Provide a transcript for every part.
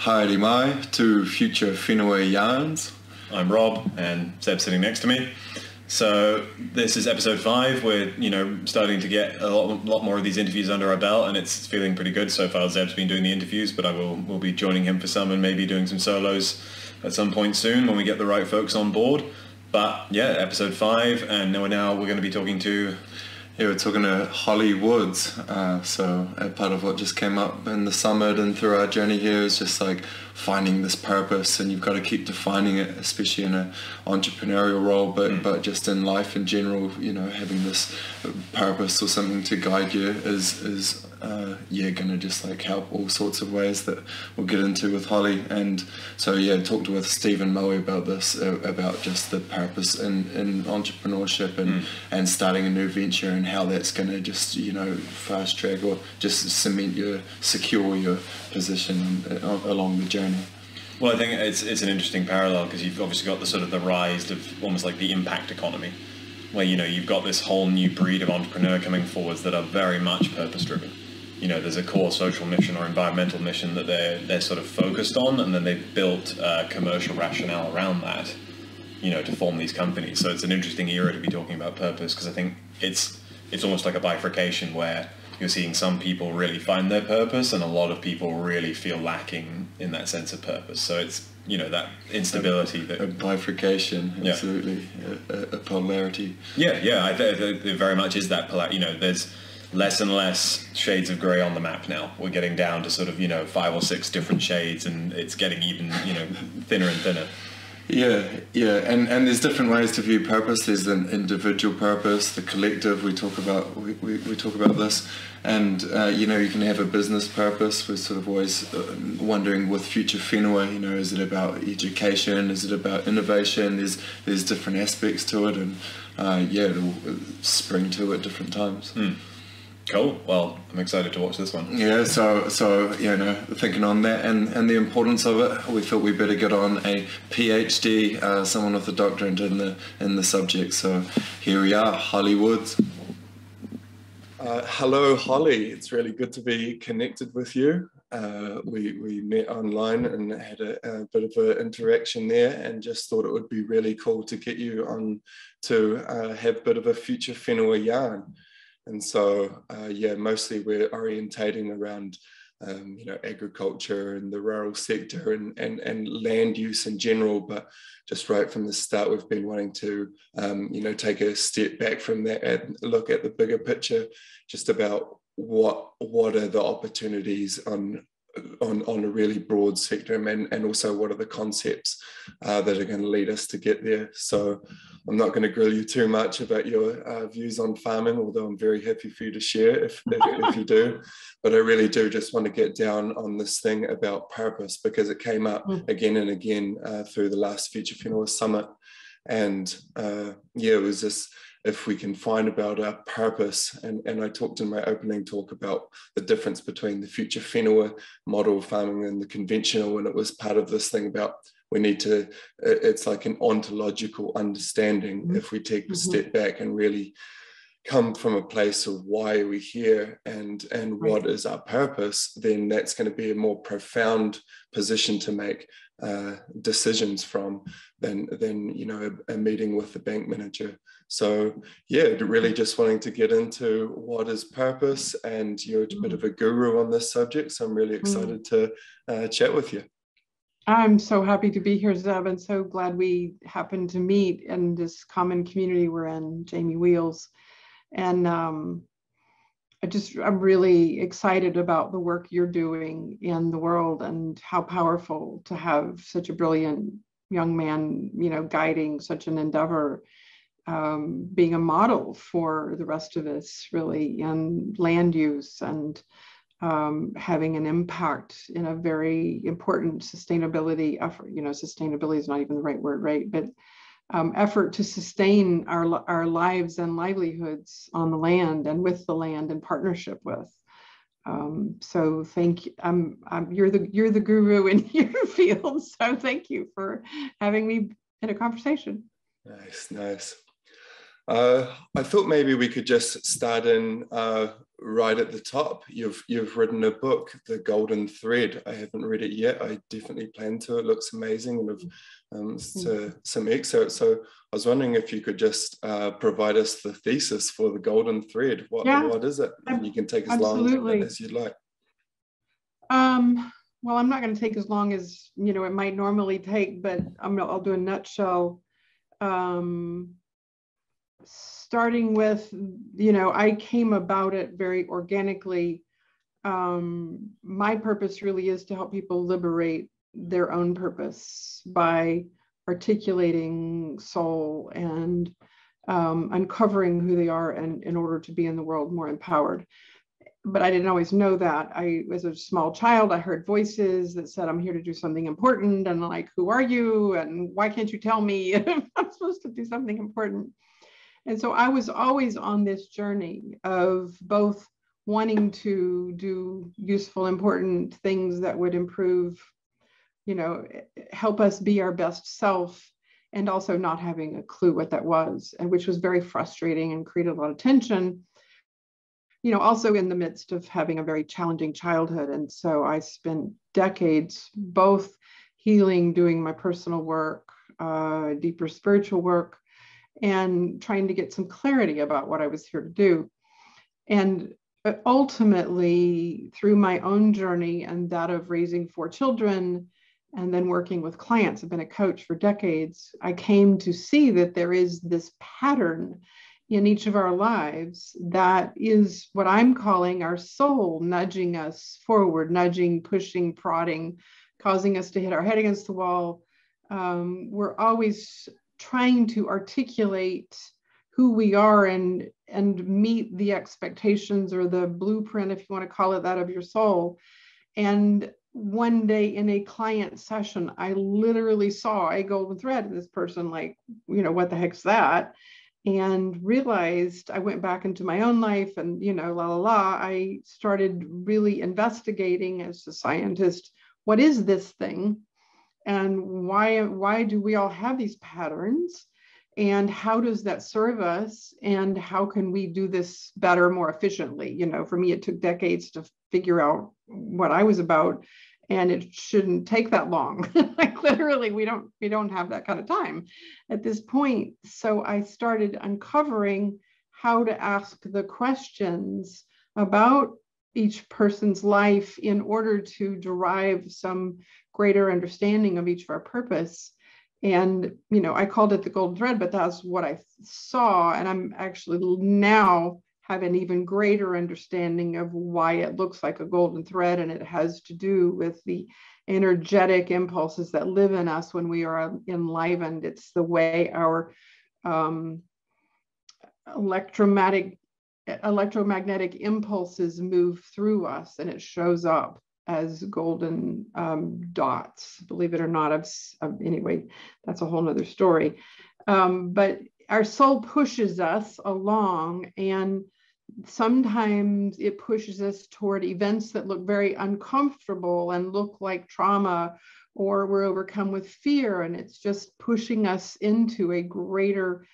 Haere mai to Future Whenua Yarns. I'm Rob, and Zeb's sitting next to me. So this is episode 5. We're starting to get a lot more of these interviews under our belt, and it's feeling pretty good so far. Zeb's been doing the interviews, but we'll be joining him for some and maybe doing some solos at some point soon when we get the right folks on board. But yeah, episode 5, and now we're going to be talking to... Yeah, we're talking to Holly Woods. So a part of what just came up in the summit and through our journey here is just like finding this purpose, and you've got to keep defining it, especially in an entrepreneurial role, but just in life in general, having this purpose or something to guide you is going to just like help all sorts of ways that we'll get into with Holly. And so talked with Stephen Moe about this, about just the purpose in entrepreneurship and starting a new venture, and how that's going to just fast track or just secure your position along the journey. Well, I think it's an interesting parallel, because you've obviously got the sort of the rise of almost like the impact economy, where you've got this whole new breed of entrepreneur coming forwards that are very much purpose driven. There's a core social mission or environmental mission that they're sort of focused on, and then they've built a commercial rationale around that, to form these companies. So it's an interesting era to be talking about purpose, because I think it's almost like a bifurcation where you're seeing some people really find their purpose, and a lot of people really feel lacking in that sense of purpose. So it's that instability, a bifurcation, absolutely, a polarity. I think there very much is that there's less and less shades of grey on the map now. We're getting down to sort of 5 or 6 different shades, and it's getting even thinner and thinner. And there's different ways to view purpose. There's an individual purpose, the collective. We talk about this, and you can have a business purpose. We're sort of always wondering with Future Whenua, is it about education? Is it about innovation? There's different aspects to it, and it'll spring to at different times. Cool. Well, I'm excited to watch this one. Yeah, so thinking on that and the importance of it, we thought we better get on a PhD, someone with a doctorate in the subject. So here we are, Holly Woods. Hello, Holly. It's really good to be connected with you. We met online and had a bit of an interaction there, and just thought it would be really cool to get you on to have a bit of a Future Whenua yarn. And so, mostly we're orientating around, agriculture and the rural sector and land use in general. But just right from the start, we've been wanting to, take a step back from that and look at the bigger picture, just about what are the opportunities on a really broad spectrum, and also what are the concepts that are going to lead us to get there. So I'm not going to grill you too much about your views on farming, although I'm very happy for you to share if you do. But I really do just want to get down on this thing about purpose, because it came up again and again through the last Future Whenua Summit. And it was this, if we can find about our purpose, and I talked in my opening talk about the difference between the Future Whenua model of farming and the conventional, and it was part of this thing about we need to, it's like an ontological understanding. If we take a step back and really come from a place of why are we here and what is our purpose, then that's going to be a more profound position to make decisions from than a meeting with the bank manager. So really just wanting to get into what is purpose, and you're a bit of a guru on this subject, so I'm really excited to chat with you. I'm so happy to be here, Zeb, and so glad we happened to meet in this common community we're in, Jamie Wheels. And I'm really excited about the work you're doing in the world, and how powerful to have such a brilliant young man, guiding such an endeavor, being a model for the rest of us, really, in land use and having an impact in a very important sustainability effort. Sustainability is not even the right word, right? But effort to sustain our lives and livelihoods on the land and with the land in partnership with. So thank you. You're the guru in your field. So thank you for having me in a conversation. Nice. I thought maybe we could just start in right at the top. You've written a book, The Golden Thread. I haven't read it yet. I definitely plan to. It looks amazing, and some excerpts. So I was wondering if you could just provide us the thesis for The Golden Thread. What is it? And you can take as long as you'd like. Well, I'm not going to take as long as it might normally take, but I'll do a nutshell. Starting with, I came about it very organically. My purpose really is to help people liberate their own purpose by articulating soul and uncovering who they are, and in order to be in the world more empowered. But I didn't always know that. As a small child, I heard voices that said, I'm here to do something important. And like, who are you? And why can't you tell me if I'm supposed to do something important? And so I was always on this journey of both wanting to do useful, important things that would improve, help us be our best self, and also not having a clue what that was, and which was very frustrating and created a lot of tension. Also in the midst of having a very challenging childhood. And so I spent decades both healing, doing my personal work, deeper spiritual work, and trying to get some clarity about what I was here to do. And ultimately, through my own journey and that of raising 4 children, and then working with clients, I've been a coach for decades, I came to see that there is this pattern in each of our lives that is what I'm calling our soul nudging us forward, nudging, pushing, prodding, causing us to hit our head against the wall. We're always trying to articulate who we are and meet the expectations or the blueprint, if you want to call it that, of your soul. And one day in a client session, I literally saw a golden thread in this person, like, what the heck's that? And realized, I went back into my own life and, I started really investigating as a scientist, what is this thing? And why do we all have these patterns? And how does that serve us? And how can we do this better, more efficiently? For me, it took decades to figure out what I was about. And it shouldn't take that long. Like literally, we don't have that kind of time at this point. So I started uncovering how to ask the questions about each person's life in order to derive some greater understanding of each of our purpose. And, I called it the golden thread, but that's what I saw. And I'm actually now have an even greater understanding of why it looks like a golden thread. And it has to do with the energetic impulses that live in us when we are enlivened. It's the way our electromagnetic impulses move through us, and it shows up as golden dots. Believe it or not, anyway, that's a whole nother story. But our soul pushes us along, and sometimes it pushes us toward events that look very uncomfortable and look like trauma, or we're overcome with fear, and it's just pushing us into a greater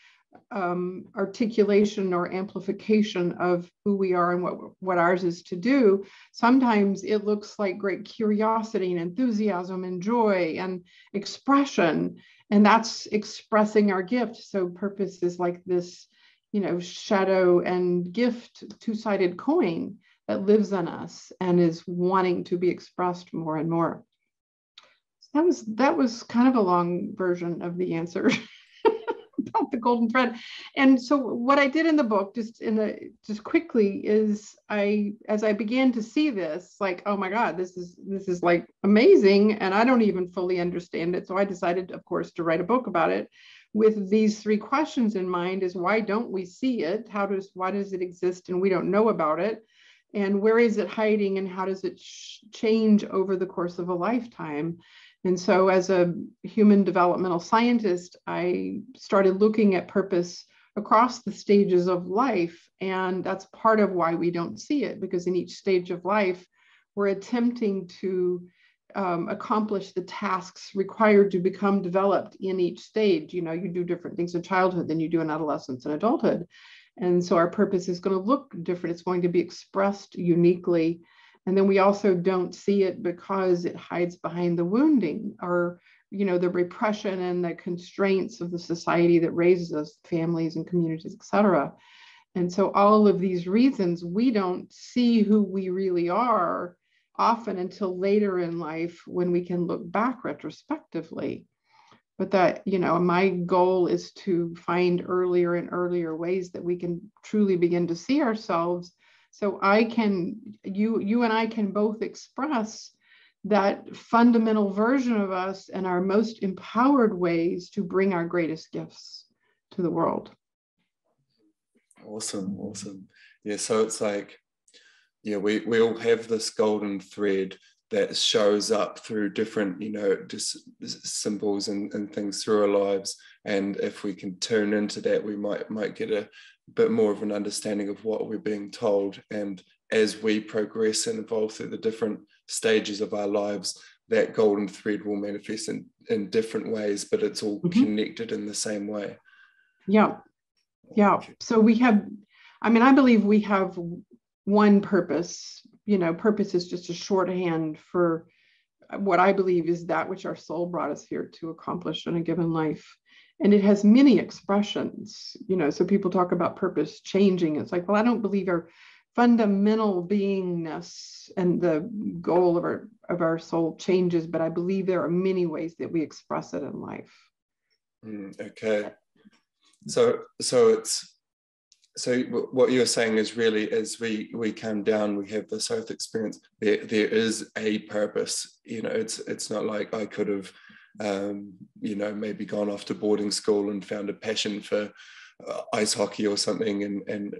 articulation or amplification of who we are and what ours is to do. Sometimes it looks like great curiosity and enthusiasm and joy and expression, and that's expressing our gift. So purpose is like this, shadow and gift, two-sided coin that lives in us and is wanting to be expressed more and more. So that was kind of a long version of the answer. About the golden thread. And so what I did in the book, just quickly, is as I began to see this, like, oh my God, this is like amazing, and I don't even fully understand it. So I decided, of course, to write a book about it with these 3 questions in mind: is why don't we see it? Why does it exist and we don't know about it? And where is it hiding, and how does it change over the course of a lifetime? And so as a human developmental scientist, I started looking at purpose across the stages of life. And that's part of why we don't see it, because in each stage of life, we're attempting to accomplish the tasks required to become developed in each stage. You know, you do different things in childhood than you do in adolescence and adulthood. And so our purpose is going to look different. It's going to be expressed uniquely. And then we also don't see it because it hides behind the wounding or, you know, the repression and the constraints of the society that raises us, families and communities, et cetera. And so all of these reasons, we don't see who we really are often until later in life when we can look back retrospectively. But that, you know, my goal is to find earlier and earlier ways that we can truly begin to see ourselves. So you and I can both express that fundamental version of us and our most empowered ways to bring our greatest gifts to the world. Awesome, awesome. Yeah, so it's like, yeah, we all have this golden thread that shows up through different, you know, just symbols and things through our lives. And if we can tune into that, we might get a bit more of an understanding of what we're being told. And as we progress and evolve through the different stages of our lives, that golden thread will manifest in different ways, but it's all connected in the same way. Yeah. Yeah. So we have, I mean, I believe we have one purpose. You know, purpose is just a shorthand for what I believe is that which our soul brought us here to accomplish in a given life. And it has many expressions, you know, so people talk about purpose changing. It's like, well, I don't believe our fundamental beingness and the goal of our soul changes, but I believe there are many ways that we express it in life. Okay. So what you're saying is really, as we come down, we have this earth experience, there is a purpose. You know, it's not like I could have, you know, maybe gone off to boarding school and found a passion for ice hockey or something. And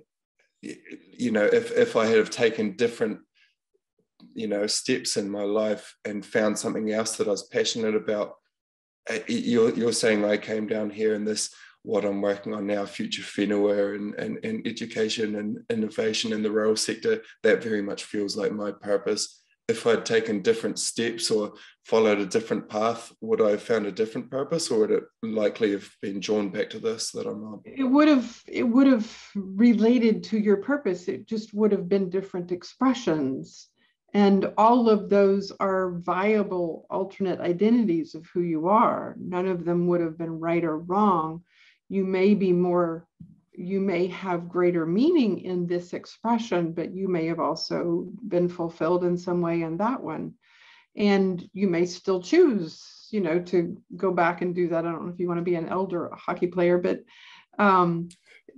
you know, if I had have taken different, you know, steps in my life and found something else that I was passionate about, you're saying I came down here and this, what I'm working on now, future whenua and education and innovation in the rural sector, that very much feels like my purpose. If I'd taken different steps or followed a different path, would I have found a different purpose, or would it likely have been drawn back to this that I'm on? It would have related to your purpose. It just would have been different expressions. And all of those are viable alternate identities of who you are. None of them would have been right or wrong. You may have greater meaning in this expression, but you may have also been fulfilled in some way in that one. And you may still choose, you know, to go back and do that. I don't know if you want to be an elder hockey player, but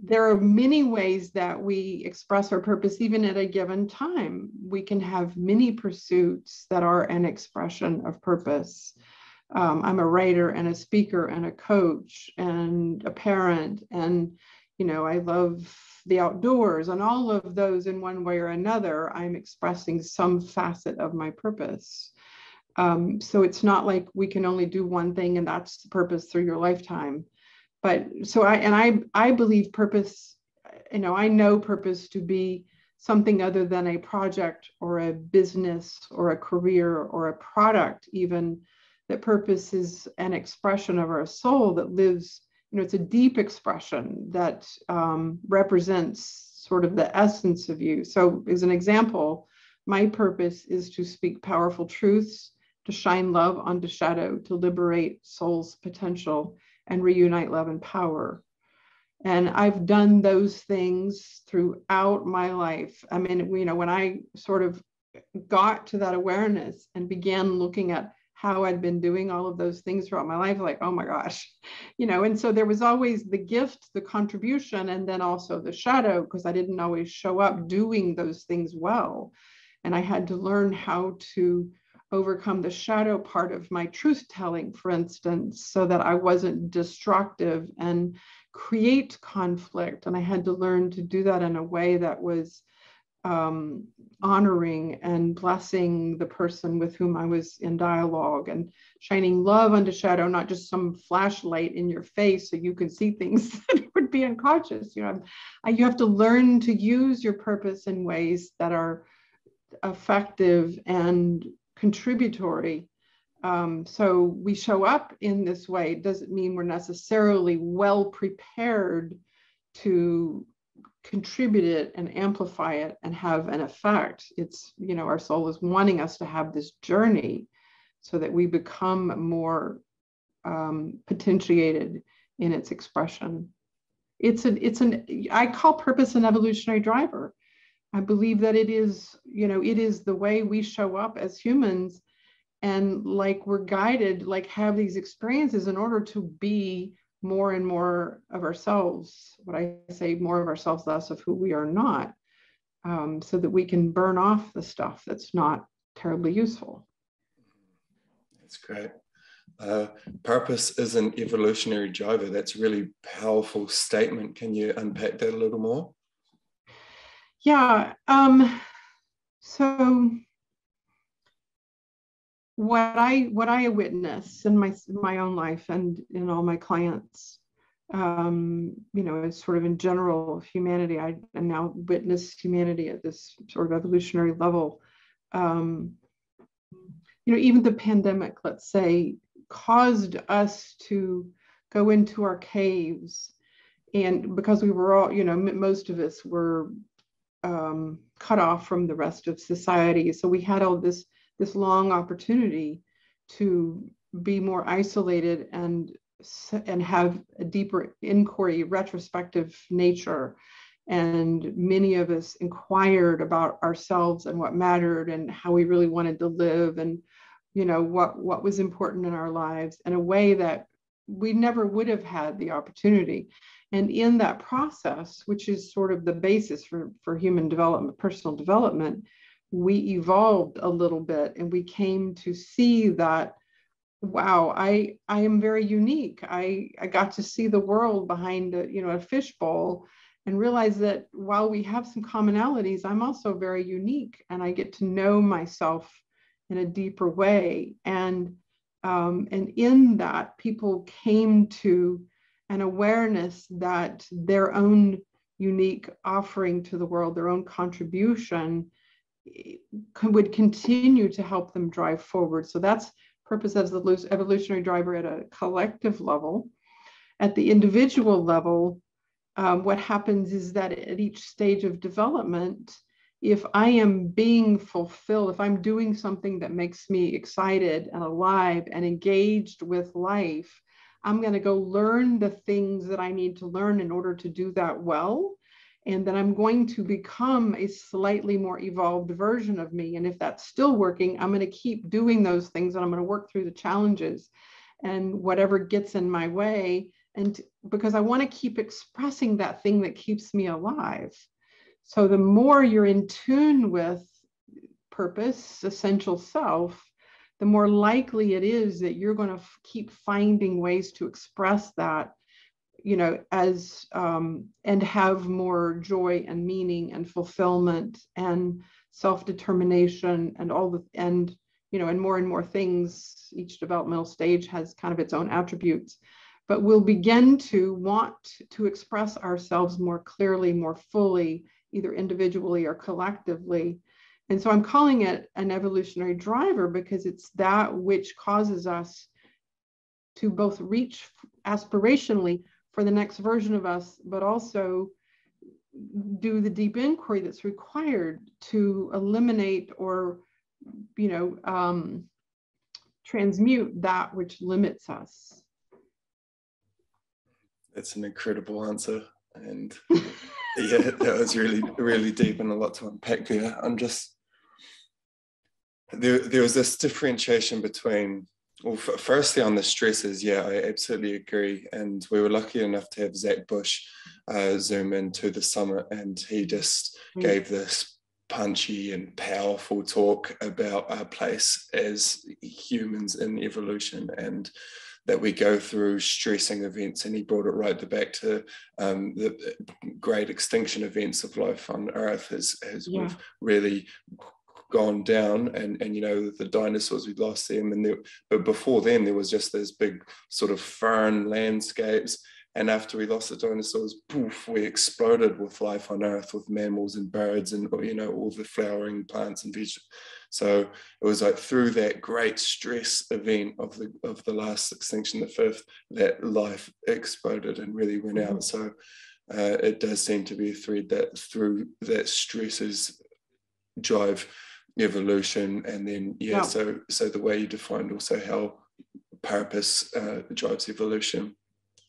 there are many ways that we express our purpose, even at a given time. We can have many pursuits that are an expression of purpose. I'm a writer and a speaker and a coach and a parent, and, you know, I love the outdoors, and all of those in one way or another, I'm expressing some facet of my purpose. So it's not like we can only do one thing and that's the purpose through your lifetime. But so I believe purpose, you know, I know purpose to be something other than a project or a business or a career or a product, even. That purpose is an expression of our soul that lives, you know, it's a deep expression that represents sort of the essence of you. So as an example, my purpose is to speak powerful truths, to shine love onto shadow, to liberate soul's potential and reunite love and power. And I've done those things throughout my life. I mean, you know, when I sort of got to that awareness and began looking at how I'd been doing all of those things throughout my life, like, oh my gosh, you know, and so there was always the gift, the contribution, and then also the shadow, because I didn't always show up doing those things well. And I had to learn how to overcome the shadow part of my truth telling, for instance, so that I wasn't destructive and create conflict. And I had to learn to do that in a way that was honoring and blessing the person with whom I was in dialogue, and shining love onto shadow, not just some flashlight in your face so you can see things that would be unconscious. You know, you have to learn to use your purpose in ways that are effective and contributory. So we show up in this way. It doesn't mean we're necessarily well prepared to contribute it and amplify it and have an effect. It's, you know, our soul is wanting us to have this journey so that we become more potentiated in its expression. I call purpose an evolutionary driver. I believe that it is, you know, it is the way we show up as humans, and like we're guided, like have these experiences in order to be more and more of ourselves. What I say, more of ourselves, less of who we are not, so that we can burn off the stuff that's not terribly useful. That's great. Purpose is an evolutionary driver. That's a really powerful statement. Can you unpack that a little more? Yeah. So what I witness in my own life and in all my clients, you know, is sort of in general humanity. I now witness humanity at this sort of evolutionary level. You know, even the pandemic, let's say, caused us to go into our caves, and because we were all, you know, most of us were cut off from the rest of society, so we had all this long opportunity to be more isolated and have a deeper inquiry, retrospective nature. And many of us inquired about ourselves and what mattered and how we really wanted to live, and, you know, what was important in our lives in a way that we never would have had the opportunity. And in that process, which is sort of the basis for human development, personal development, we evolved a little bit, and we came to see that, wow, I am very unique. I got to see the world behind a fishbowl, and realize that while we have some commonalities, I'm also very unique, and I get to know myself in a deeper way. And in that, people came to an awareness that their own unique offering to the world, their own contribution, would continue to help them drive forward. So that's purpose as the evolutionary driver at a collective level. At the individual level, what happens is that at each stage of development, if I am being fulfilled, if I'm doing something that makes me excited and alive and engaged with life, I'm going to go learn the things that I need to learn in order to do that well. And then I'm going to become a slightly more evolved version of me. And if that's still working, I'm going to keep doing those things, and I'm going to work through the challenges and whatever gets in my way. And because I want to keep expressing that thing that keeps me alive. So the more you're in tune with purpose, essential self, the more likely it is that you're going to keep finding ways to express that, you know, as and have more joy and meaning and fulfillment and self-determination and and more things. Each developmental stage has kind of its own attributes, but we'll begin to want to express ourselves more clearly, more fully, either individually or collectively. And so I'm calling it an evolutionary driver, because it's that which causes us to both reach aspirationally for the next version of us, but also do the deep inquiry that's required to eliminate or, transmute that which limits us. That's an incredible answer. And yeah, that was really, really deep and a lot to unpack there. There was this differentiation between, well, firstly on the stresses, yeah, I absolutely agree. And we were lucky enough to have Zach Bush zoom into the summit, and he just gave this punchy and powerful talk about our place as humans in evolution, and that we go through stressing events, and he brought it right back to the great extinction events of life on Earth as we've really gone down, and the dinosaurs, we lost them, but before then there was just those big sort of fern landscapes, And after we lost the dinosaurs, poof, we exploded with life on Earth, with mammals and birds and, you know, all the flowering plants and vegetables. So it was like through that great stress event of the last extinction, the fifth, that life exploded and really went out. So it does seem to be a thread that through that stresses drive evolution. And then so the way you defined also how purpose drives evolution.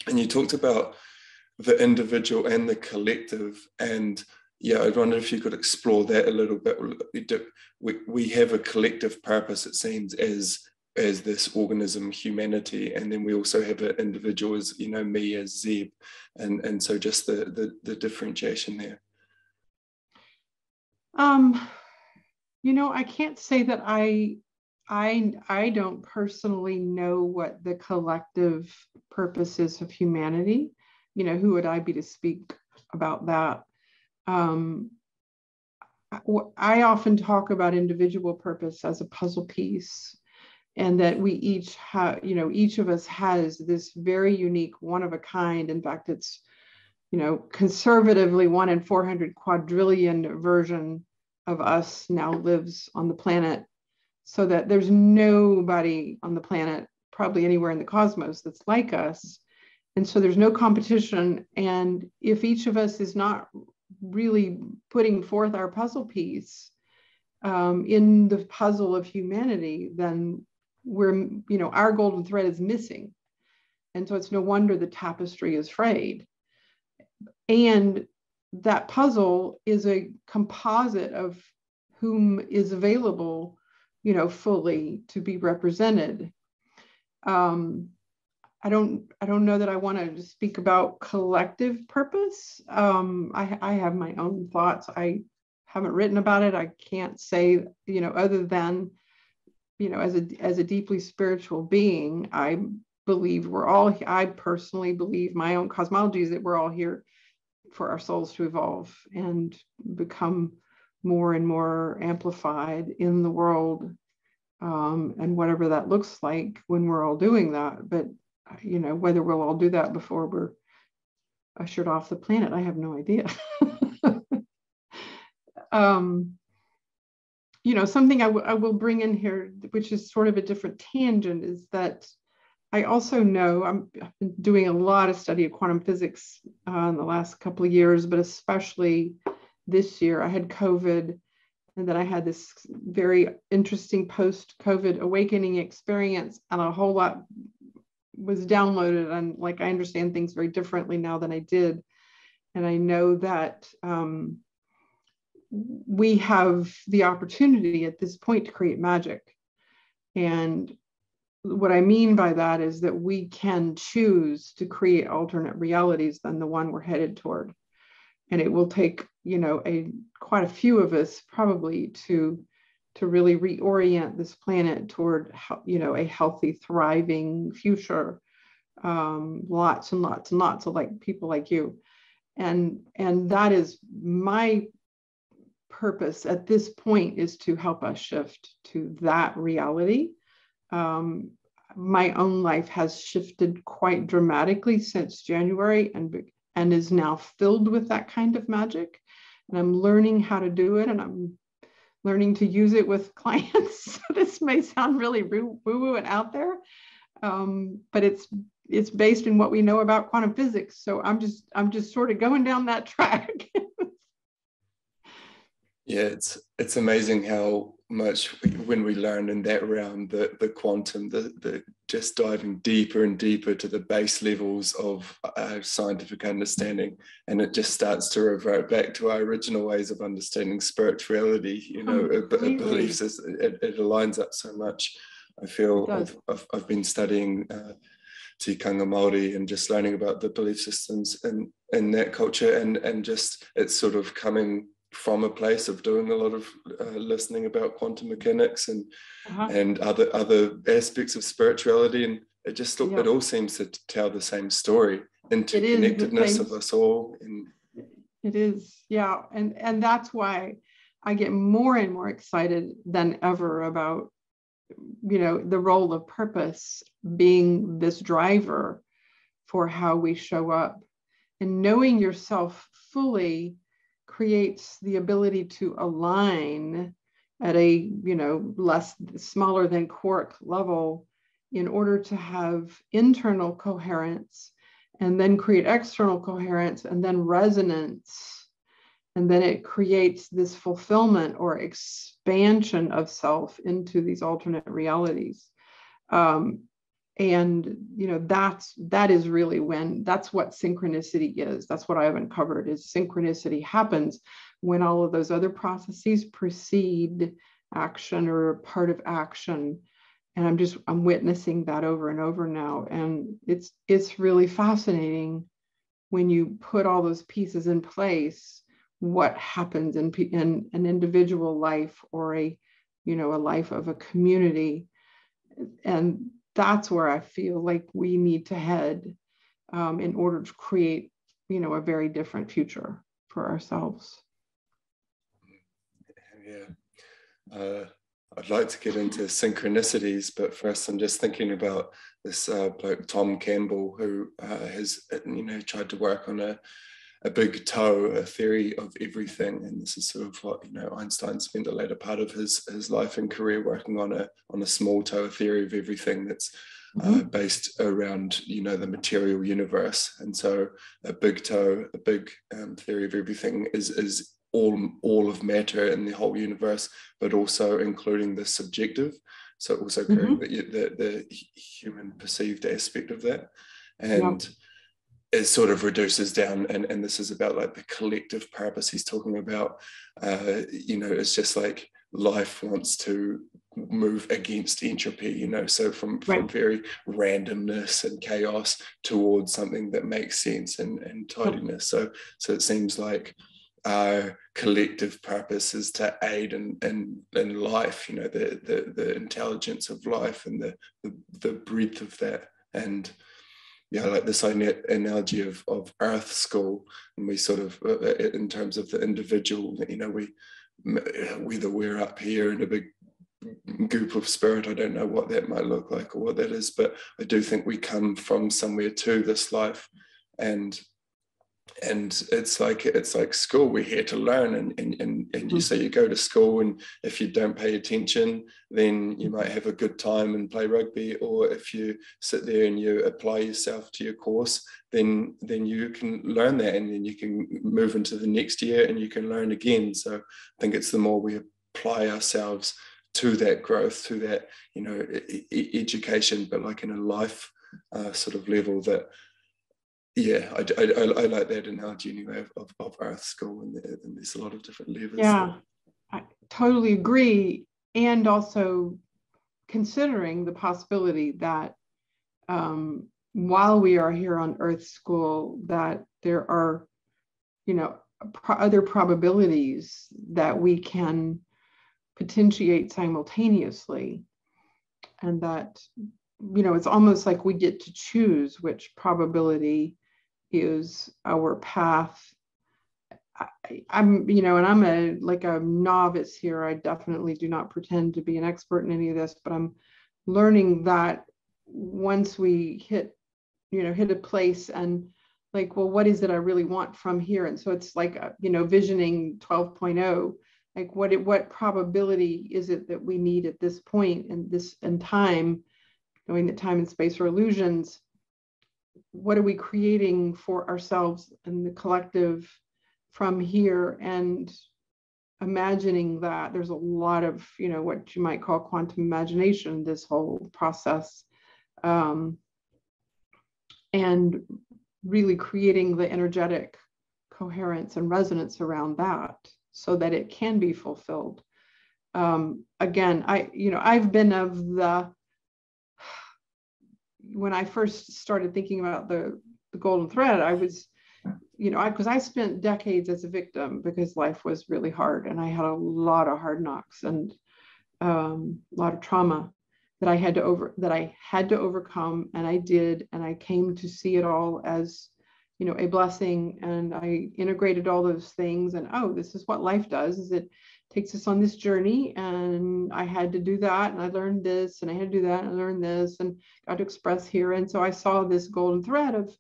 And you talked about the individual and the collective, and I wonder if you could explore that a little bit. We have a collective purpose, it seems, as this organism, humanity, and then we also have an individual as, you know, me as Zeb, and so just the differentiation there. You know, I can't say that I don't personally know what the collective purpose is of humanity. You know, who would I be to speak about that? I often talk about individual purpose as a puzzle piece, and that we each have, you know, each of us has this very unique, one of a kind. In fact, it's, you know, conservatively 1 in 400 quadrillion version of us now lives on the planet, so that there's nobody on the planet, probably anywhere in the cosmos, that's like us. And so there's no competition. And if each of us is not really putting forth our puzzle piece in the puzzle of humanity, then we're, you know, our golden thread is missing. And so it's no wonder the tapestry is frayed. And that puzzle is a composite of whom is available, you know, fully to be represented. I don't know that I want to speak about collective purpose. I have my own thoughts. I haven't written about it. I can't say, you know, other than, you know, as a deeply spiritual being, I personally believe, my own cosmology is that we're all here for our souls to evolve and become more and more amplified in the world, and whatever that looks like when we're all doing that. But, you know, whether we'll all do that before we're ushered off the planet, I have no idea. You know, something I will bring in here, which is sort of a different tangent, is that I also know I've been doing a lot of study of quantum physics in the last couple of years, but especially this year. I had COVID, and then I had this very interesting post-COVID awakening experience, and a whole lot was downloaded. And like, I understand things very differently now than I did. And I know that we have the opportunity at this point to create magic. And what I mean by that is that we can choose to create alternate realities than the one we're headed toward. And it will take, you know, quite a few of us probably to really reorient this planet toward, you know, a healthy, thriving future. Lots and lots and lots of like people like you. And that is my purpose at this point, is to help us shift to that reality. My own life has shifted quite dramatically since January, and is now filled with that kind of magic. And I'm learning how to do it, and I'm learning to use it with clients. So this may sound really woo-woo and out there, but it's based in what we know about quantum physics. So I'm just sort of going down that track. Yeah, it's amazing how much when we learn in that realm, the quantum, the just diving deeper and deeper to the base levels of scientific understanding, and it just starts to revert back to our original ways of understanding spirituality. You know, beliefs. It aligns up so much. I feel I've been studying tikanga Māori and just learning about the belief systems in that culture, and just it's sort of coming from a place of doing a lot of listening about quantum mechanics and other aspects of spirituality, and it just it all seems to tell the same story, interconnectedness of us all. And it is, yeah, and that's why I get more and more excited than ever about, you know, the role of purpose being this driver for how we show up. And knowing yourself fully creates the ability to align at a, smaller than quark level in order to have internal coherence, and then create external coherence, and then resonance. And then it creates this fulfillment or expansion of self into these alternate realities. That is really that's what synchronicity is. That's what I've uncovered, is synchronicity happens when all of those other processes precede action or are part of action. And I'm witnessing that over and over now. And it's really fascinating when you put all those pieces in place, what happens in an individual life or a life of a community. And that's where I feel like we need to head in order to create, a very different future for ourselves. Yeah. I'd like to get into synchronicities, but first I'm just thinking about this bloke, Tom Campbell, who has, tried to work on a big toe, a theory of everything. And this is sort of what, Einstein spent the later part of his life and career working on a small toe, a theory of everything that's based around, the material universe. And so a big toe, a big theory of everything is all of matter in the whole universe, but also including the subjective. So also creating the human perceived aspect of that. And it sort of reduces down, and this is about like the collective purpose he's talking about. It's just like life wants to move against entropy, so from very randomness and chaos towards something that makes sense and tidiness. So it seems like our collective purpose is to aid in life, the intelligence of life and the breadth of that. And like this analogy of Earth School, and we sort of, in terms of the individual, whether we're up here in a big goop of spirit, I don't know what that might look like or what that is, but I do think we come from somewhere to this life, and it's like school. We're here to learn, and you say you go to school, and if you don't pay attention, then you might have a good time and play rugby, or if you sit there and you apply yourself to your course, then you can learn that, and then you can move into the next year and you can learn again. So I think it's the more we apply ourselves to that growth, to that education, but like in a life sort of level, that I like that analogy anyway of Earth School, and there's a lot of different levels. Yeah, I totally agree. And also considering the possibility that while we are here on Earth School, that there are, other probabilities that we can potentiate simultaneously. And that, it's almost like we get to choose which probability is our path. I'm a novice here. I definitely do not pretend to be an expert in any of this, but I'm learning that once we hit a place and like, well, what is it I really want from here? And so it's like, visioning 12.0, like what probability is it that we need at this point in time, knowing that time and space are illusions. What are we creating for ourselves and the collective from here? And imagining that there's a lot of, what you might call quantum imagination, this whole process, and really creating the energetic coherence and resonance around that so that it can be fulfilled. Again, I've been of the, when I first started thinking about the golden thread, I was, because I spent decades as a victim because life was really hard, and I had a lot of hard knocks and a lot of trauma that I had to overcome, and I did, and I came to see it all as, a blessing, and I integrated all those things, and this is what life does, is it takes us on this journey, and I had to do that, and I learned this, and I had to do that, and I learned this, and got to express here. And so I saw this golden thread of,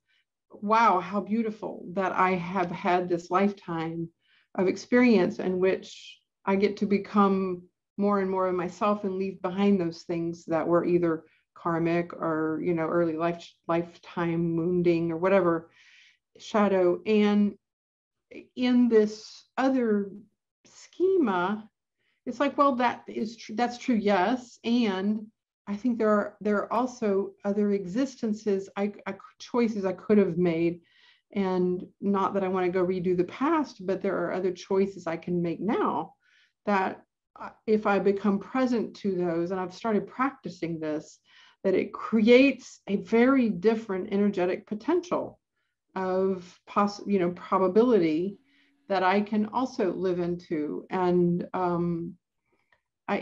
wow, how beautiful that I have had this lifetime of experience in which I get to become more and more of myself and leave behind those things that were either karmic or, you know, early lifetime wounding or whatever, shadow. And in this other schema, it's like, well, that's true, yes. And I think there are also other existences, choices I could have made. And not that I want to go redo the past, but there are other choices I can make now that if I become present to those, and I've started practicing this, that it creates a very different energetic potential of probability that I can also live into. And I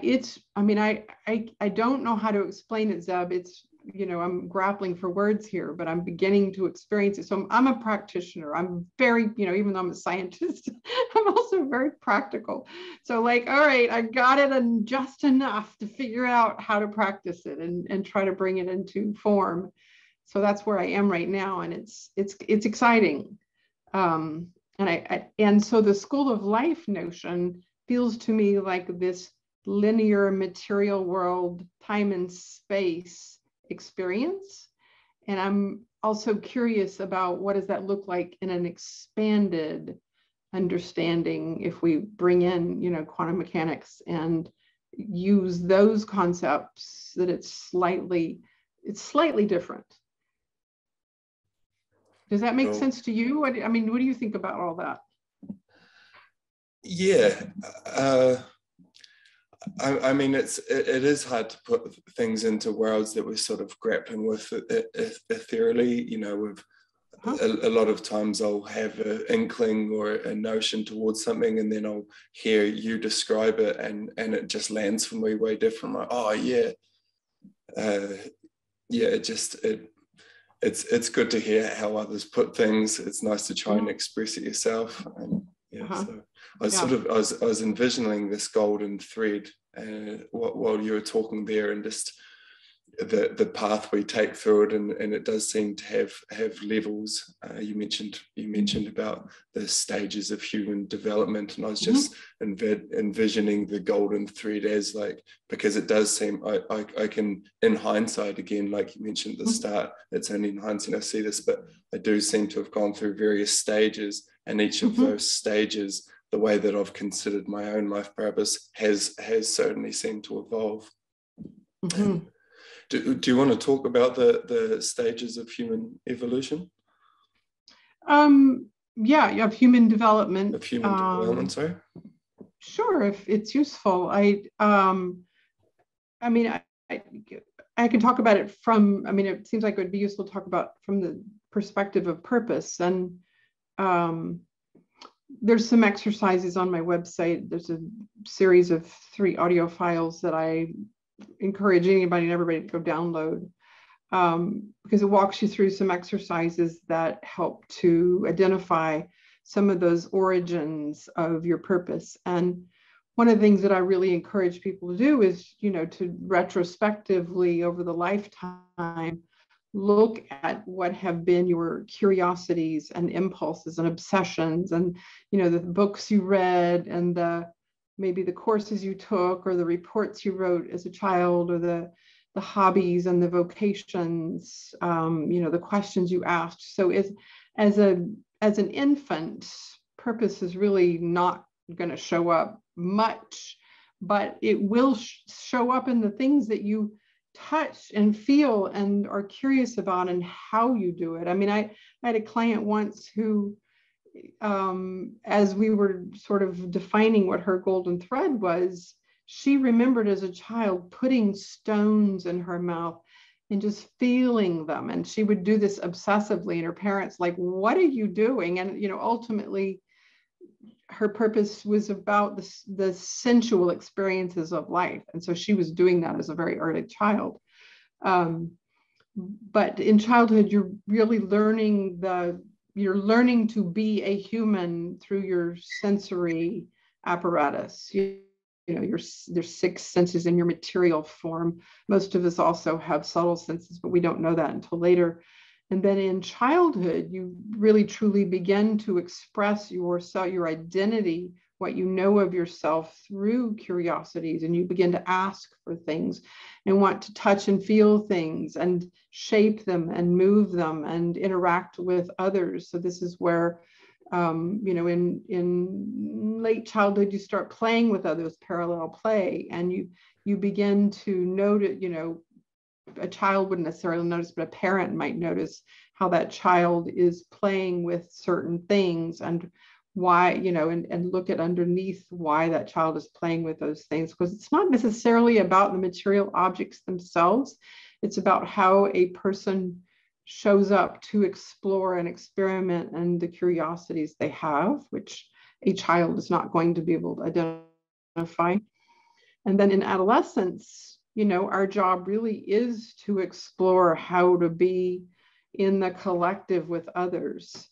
don't know how to explain it, Zeb. It's, you know, I'm grappling for words here, but I'm beginning to experience it. So I'm a practitioner. I'm very, you know, even though I'm a scientist, I'm also very practical. So like, all right, I got it, and just enough to figure out how to practice it and try to bring it into form. So that's where I am right now, and it's exciting. And so the school of life notion feels to me like this linear material world, time and space experience. And I'm also curious about what does that look like in an expanded understanding if we bring in, you know, quantum mechanics and use those concepts, that it's slightly different. Does that make sense to you? What do you think about all that? Yeah. I mean, it is hard to put things into worlds that we're sort of grappling with ethereally. You know, with a lot of times I'll have an inkling or a notion towards something, and then I'll hear you describe it, and it just lands for me way different. Like, oh yeah, it's good to hear how others put things. It's nice to try and express it yourself. And so I was envisioning this golden thread while you were talking there, and just the path we take through it, and it does seem to have levels. You mentioned about the stages of human development, and I was just envisioning the golden thread as like, because it does seem I can, in hindsight, again, like you mentioned at the start, it's only in hindsight I see this, but I do seem to have gone through various stages, and each of those stages, the way that I've considered my own life purpose has certainly seemed to evolve. Do you want to talk about the stages of human evolution? Of human development. Of human development, sorry. Sure, if it's useful. I can talk about it from, it seems like it would be useful to talk about from the perspective of purpose. And there's some exercises on my website. There's a series of 3 audio files that I encourage anybody and everybody to go download, because it walks you through some exercises that help to identify some of those origins of your purpose. And one of the things that I really encourage people to do is, you know, to retrospectively over the lifetime, look at what have been your curiosities and impulses and obsessions, and, you know, the books you read, and maybe the courses you took, or the reports you wrote as a child, or the hobbies and the vocations, the questions you asked. So as an infant, purpose is really not going to show up much, but it will show up in the things that you touch and feel and are curious about, and how you do it. I had a client once who, as we were sort of defining what her golden thread was, she remembered as a child putting stones in her mouth and just feeling them. And she would do this obsessively, and her parents like, what are you doing? And, you know, ultimately her purpose was about the sensual experiences of life. And so she was doing that as a very early child. But in childhood, you're really learning to be a human through your sensory apparatus. You know, there's 6 senses in your material form. Most of us also have subtle senses, but we don't know that until later. And then in childhood, you really truly begin to express yourself, your identity, what you know of yourself through curiosities, and you begin to ask for things and want to touch and feel things and shape them and move them and interact with others. So this is where, you know, in late childhood, you start playing with others, parallel play, and you begin to notice, you know, a child wouldn't necessarily notice, but a parent might notice how that child is playing with certain things and why, you know, and look at underneath why that child is playing with those things, because it's not necessarily about the material objects themselves. It's about how a person shows up to explore and experiment and the curiosities they have, which a child is not going to be able to identify. And then in adolescence, you know, our job really is to explore how to be in the collective with others.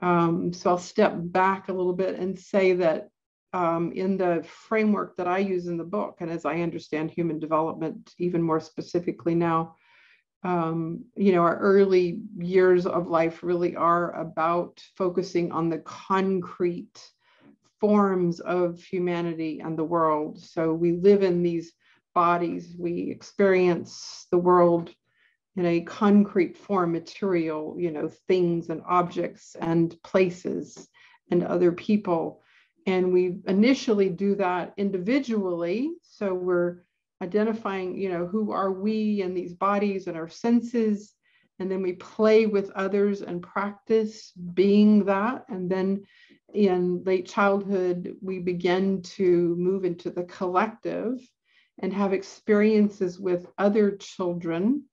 So I'll step back a little bit and say that in the framework that I use in the book, and as I understand human development even more specifically now, you know, our early years of life really are about focusing on the concrete forms of humanity and the world. So we live in these bodies, we experience the world in a concrete form, material, you know, things and objects and places and other people. And we initially do that individually. So we're identifying, you know, who are we in these bodies and our senses. And then we play with others and practice being that. And then in late childhood, we begin to move into the collective and have experiences with other children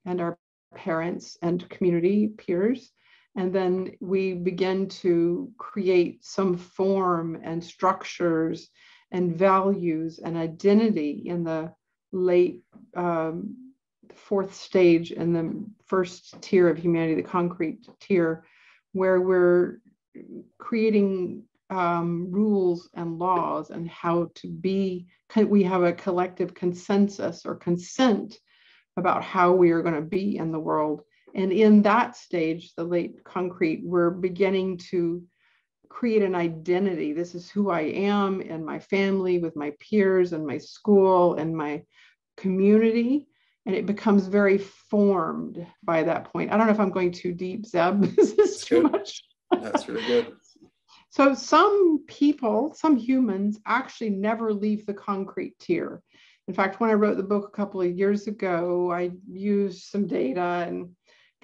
and our parents and community peers. And then we begin to create some form and structures and values and identity in the late 4th stage in the first tier of humanity, the concrete tier, where we're creating rules and laws and how to be, we have a collective consensus or consent about how we are going to be in the world. And in that stage, the late concrete, we're beginning to create an identity. This is who I am in my family, with my peers and my school and my community. And it becomes very formed by that point. I don't know if I'm going too deep, Zeb. Is this too much? That's really good. So some people, some humans actually never leave the concrete tier. In fact, when I wrote the book a couple of years ago, I used some data and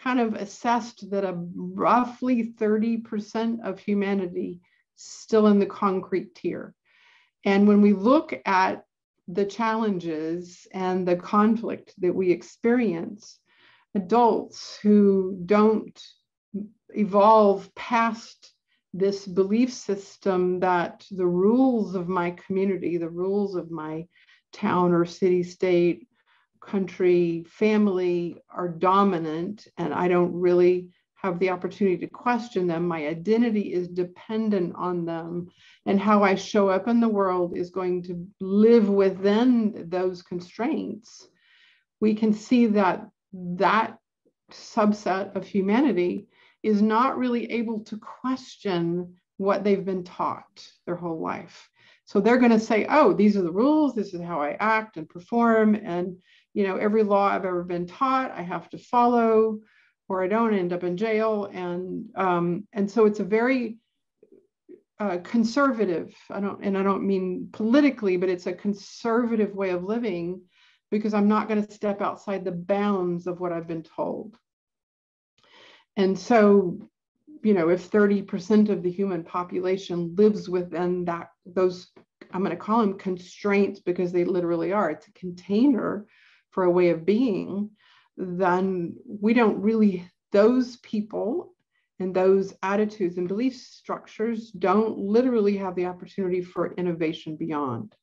kind of assessed that a roughly 30% of humanity still in the concrete tier. And when we look at the challenges and the conflict that we experience, adults who don't evolve past this belief system that the rules of my community, the rules of my town or city, state, country, family are dominant, and I don't really have the opportunity to question them. My identity is dependent on them, and how I show up in the world is going to live within those constraints. We can see that that subset of humanity is not really able to question what they've been taught their whole life. So they're going to say, oh, these are the rules. This is how I act and perform. And, you know, every law I've ever been taught, I have to follow, or I don't end up in jail. And so it's a very conservative, I don't mean politically, but it's a conservative way of living, because I'm not going to step outside the bounds of what I've been told. And so, you know, if 30% of the human population lives within those, I'm going to call them constraints because they literally are, it's a container for a way of being, then we don't really, those people and those attitudes and belief structures don't literally have the opportunity for innovation beyond.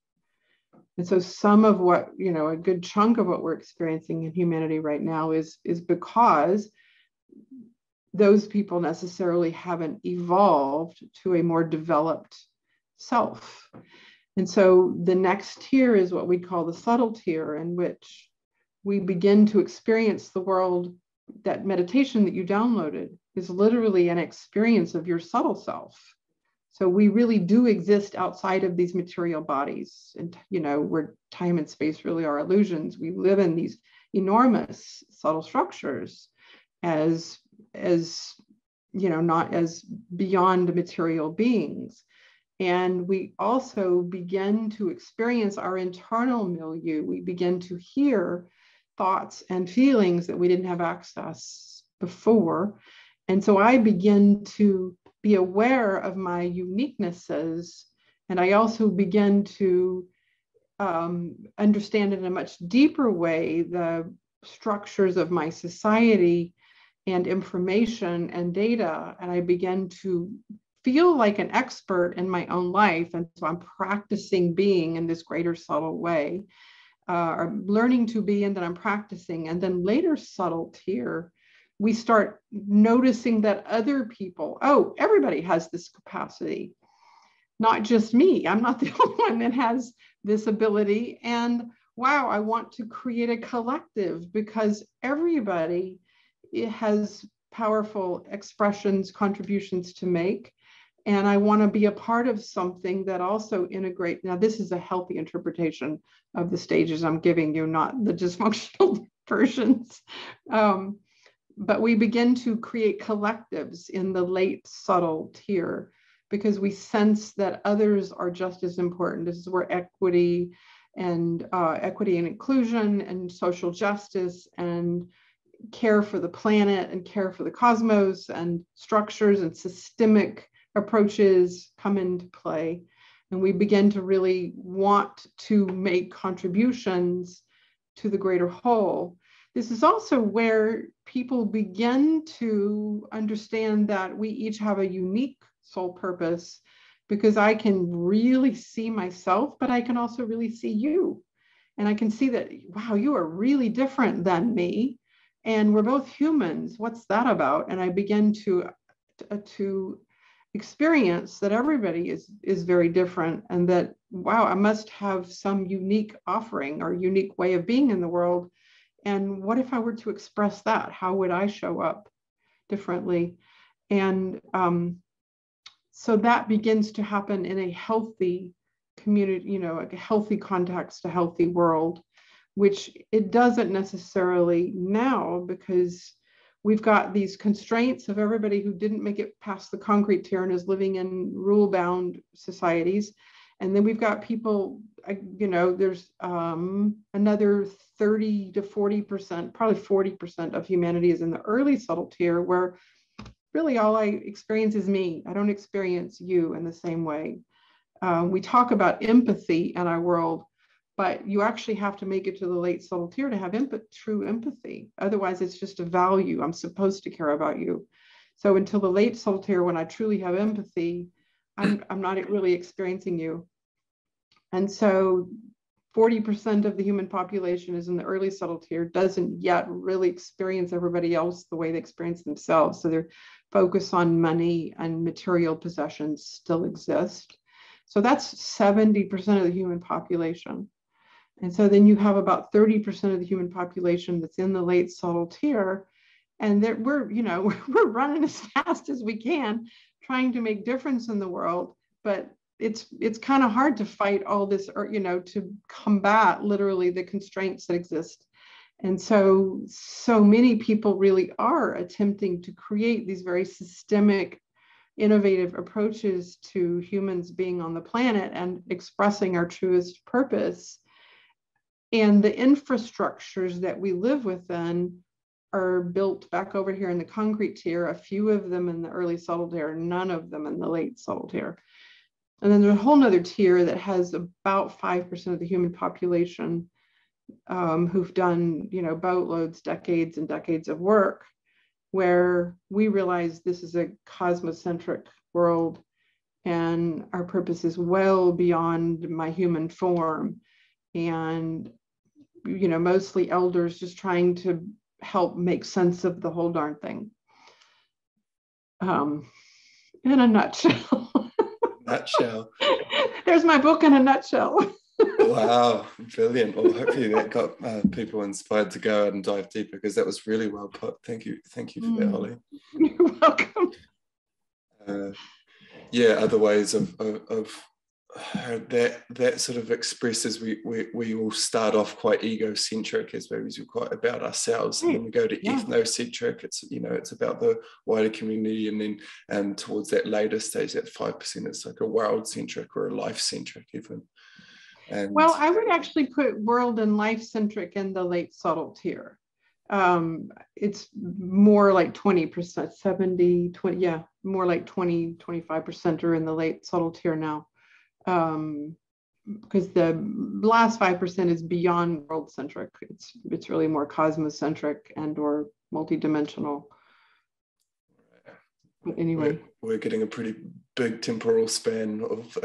And so some of what, you know, a good chunk of what we're experiencing in humanity right now is because those people necessarily haven't evolved to a more developed self. And so the next tier is what we'd call the subtle tier, in which we begin to experience the world. That meditation that you downloaded is literally an experience of your subtle self. So we really do exist outside of these material bodies, and where time and space really are illusions. We live in these enormous subtle structures as not as beyond material beings. And we also begin to experience our internal milieu. We begin to hear thoughts and feelings that we didn't have access before. And so I begin to be aware of my uniquenesses. And I also begin to understand in a much deeper way the structures of my society and information and data. And I begin to feel like an expert in my own life. And so I'm practicing being in this greater subtle way, I'm learning to be, and then I'm practicing. And then later subtle tier, we start noticing that other people, oh, everybody has this capacity, not just me. I'm not the only one that has this ability. And wow, I want to create a collective, because everybody has powerful expressions, contributions to make. And I want to be a part of something that also integrates. Now, this is a healthy interpretation of the stages I'm giving you, not the dysfunctional versions. But we begin to create collectives in the late subtle tier, because we sense that others are just as important. This is where equity and inclusion and social justice and care for the planet and care for the cosmos and structures and systemic approaches come into play. And we begin to really want to make contributions to the greater whole. This is also where people begin to understand that we each have a unique soul purpose, because I can really see myself, but I can also really see you. And I can see that, wow, you are really different than me. And we're both humans. What's that about? And I begin to experience that everybody is very different, and that, wow, I must have some unique offering or unique way of being in the world. And what if I were to express that? How would I show up differently? And so that begins to happen in a healthy community, a healthy context, a healthy world, which it doesn't necessarily now, because we've got these constraints of everybody who didn't make it past the concrete tier and is living in rule-bound societies. And then we've got people, there's another 30 to 40%, probably 40% of humanity is in the early subtle tier, where really all I experience is me. I don't experience you in the same way. We talk about empathy in our world, but you actually have to make it to the late subtle tier to have true empathy. Otherwise, it's just a value. I'm supposed to care about you. So until the late subtle tier, when I truly have empathy, I'm not really experiencing you. And so 40% of the human population is in the early subtle tier, doesn't yet really experience everybody else the way they experience themselves. So their focus on money and material possessions still exist. So that's 70% of the human population. And so then you have about 30% of the human population that's in the late subtle tier. And we're running as fast as we can, trying to make difference in the world. But it's kind of hard to fight all this, or, to combat literally the constraints that exist. And so many people really are attempting to create these very systemic, innovative approaches to humans being on the planet and expressing our truest purpose. And the infrastructures that we live within are built back over here in the concrete tier, a few of them in the early subtle tier, none of them in the late subtle tier. And then there's a whole nother tier that has about 5% of the human population who've done, boatloads, decades and decades of work, where we realize this is a cosmocentric world and our purpose is well beyond my human form. And, mostly elders just trying to help make sense of the whole darn thing. In a nutshell. nutshell. There's my book in a nutshell. Wow, brilliant. Well, hopefully that got people inspired to go out and dive deeper, because that was really well put. Thank you for that, Holly. You're welcome. Yeah, other ways of that sort of expresses we all start off quite egocentric as babies. We're quite about ourselves, and then we go to ethnocentric. It's it's about the wider community, and then towards that later stage, that 5%, it's like a world centric or a life centric even. And well, I would actually put world and life centric in the late subtle tier. It's more like 20%, 70, 20, yeah, more like 20, 25% are in the late subtle tier now. Because the last 5% is beyond world centric. It's really more cosmocentric and or multidimensional. But anyway, we're getting a pretty big temporal span of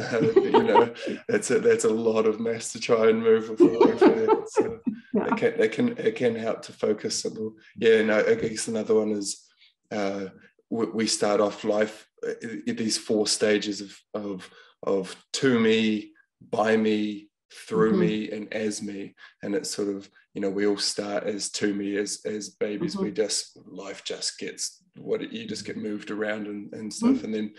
that's a lot of mass to try and move with that. So it can help to focus. And I guess another one is we start off life these 4 stages of to me, by me, through me, and as me. And it's sort of, we all start as to me as babies. We life just gets you just get moved around and stuff. And then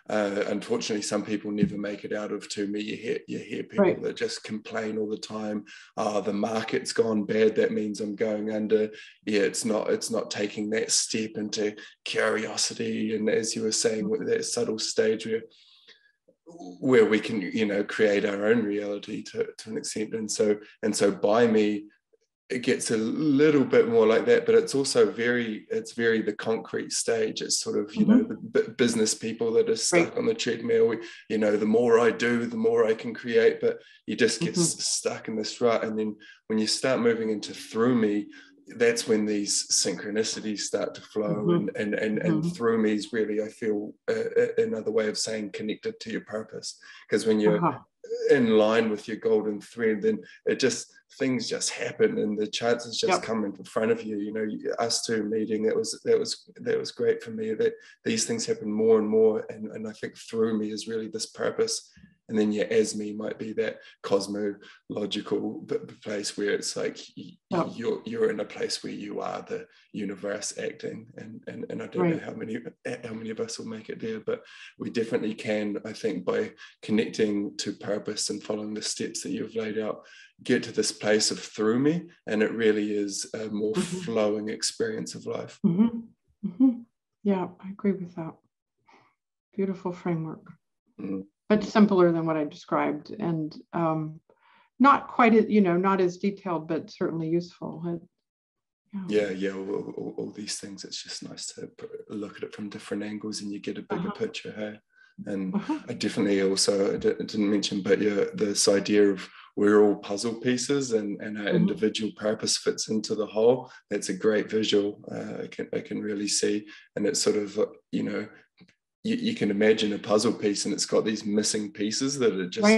unfortunately, some people never make it out of to me. You hear people that just complain all the time. The market's gone bad, that means I'm going under. Yeah, it's not taking that step into curiosity. And as you were saying, with that subtle stage where we can create our own reality to an extent. And so by me, it gets a little bit more like that, but it's also very the concrete stage. It's sort of the business people that are stuck on the treadmill. The more I do, the more I can create, but you just get stuck in this rut. And then when you start moving into through me, that's when these synchronicities start to flow. And through me is really, I feel, another way of saying connected to your purpose. Because when you're in line with your golden thread, then things just happen, and the chances just come in front of you. Us two meeting, that was great for me, that these things happen more and more. And I think through me is really this purpose. And then your as me might be that cosmological place where it's like you're in a place where you are the universe acting. And I don't know how many of us will make it there, but we definitely can, I think, by connecting to purpose and following the steps that you've laid out, get to this place of through me. And it really is a more flowing experience of life. Yeah, I agree with that. Beautiful framework. But simpler than what I described, and not quite as, not as detailed, but certainly useful. All these things, it's just nice to look at it from different angles, and you get a bigger picture. Hey, and I definitely also, I didn't mention, but this idea of we're all puzzle pieces, and our individual purpose fits into the whole. That's a great visual. I can really see, and it's sort of you can imagine a puzzle piece, and it's got these missing pieces that are just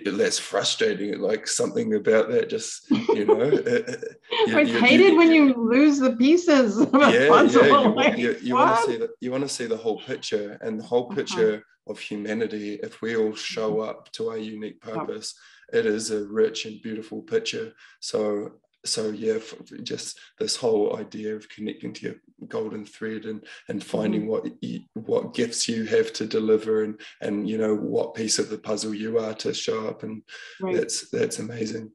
that's frustrating. Like something about that, just it's hated when you lose the pieces of a puzzle. You want to see the whole picture, and the whole picture of humanity. If we all show up to our unique purpose, it is a rich and beautiful picture. So just this whole idea of connecting to your golden thread and finding what gifts you have to deliver, and what piece of the puzzle you are to show up, and that's amazing.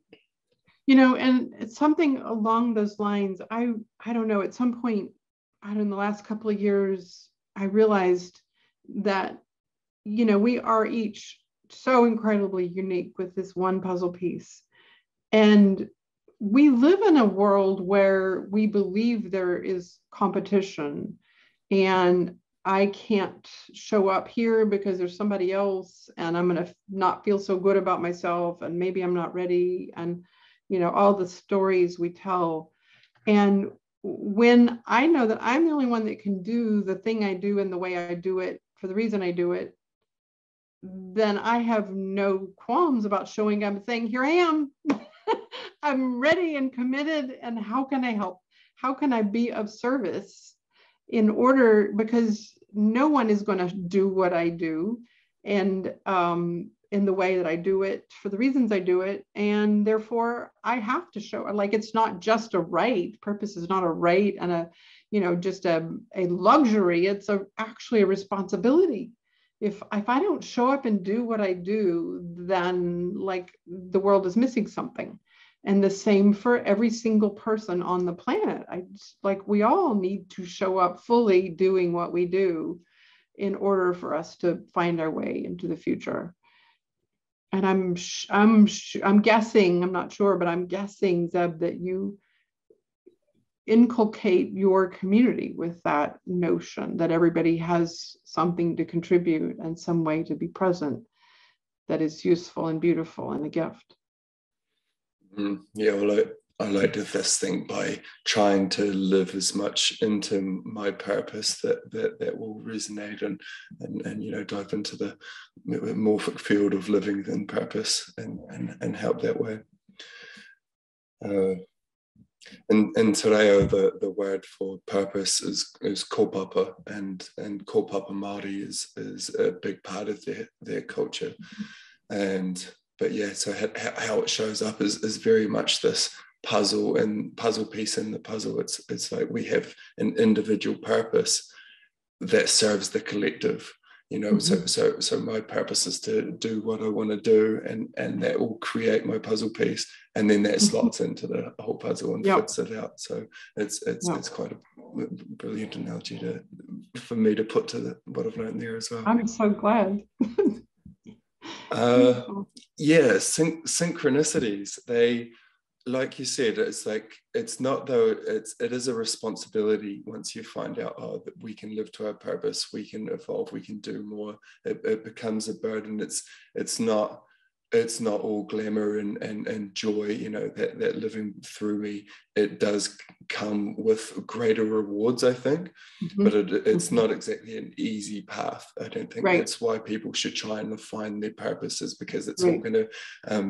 And it's something along those lines. I don't know, at some point, in the last couple of years, I realized that we are each so incredibly unique with this one puzzle piece, and we live in a world where we believe there is competition, and I can't show up here because there's somebody else, and I'm going to not feel so good about myself, and maybe I'm not ready, and all the stories we tell. And when I know that I'm the only one that can do the thing I do and the way I do it for the reason I do it, then I have no qualms about showing up and saying, here I am. I'm ready and committed, and how can I help? How can I be of service because no one is going to do what I do. and in the way that I do it, for the reasons I do it. And therefore I have to show, like, it's not just a right. Purpose is not a right and a, just a luxury. It's actually a responsibility. If I don't show up and do what I do, then like the world is missing something. And the same for every single person on the planet. We all need to show up fully doing what we do in order for us to find our way into the future. And I'm guessing, I'm not sure, but I'm guessing, Zeb, that you inculcate your community with that notion that everybody has something to contribute and some way to be present that is useful and beautiful and a gift. Yeah, well, I like to this thing by trying to live as much into my purpose that will resonate and dive into the morphic field of living than purpose and help that way. And today, the word for purpose is kaupapa, and kaupapa Māori is a big part of their culture. But yeah, so how it shows up is very much this puzzle piece in the puzzle. It's like we have an individual purpose that serves the collective. So my purpose is to do what I want to do, and that will create my puzzle piece, and then that slots into the whole puzzle and fits it out. So it's quite a brilliant analogy for me to put to what I've learned there as well. I'm so glad. Synchronicities, they, like you said, it's like, it's not though, it is a responsibility once you find out, that we can live to our purpose, we can evolve, we can do more. It becomes a burden. It's not all glamour and joy, that living through me, it does come with greater rewards, I think, but it's not exactly an easy path. I don't think that's why people should try and find their purposes, because it's all going to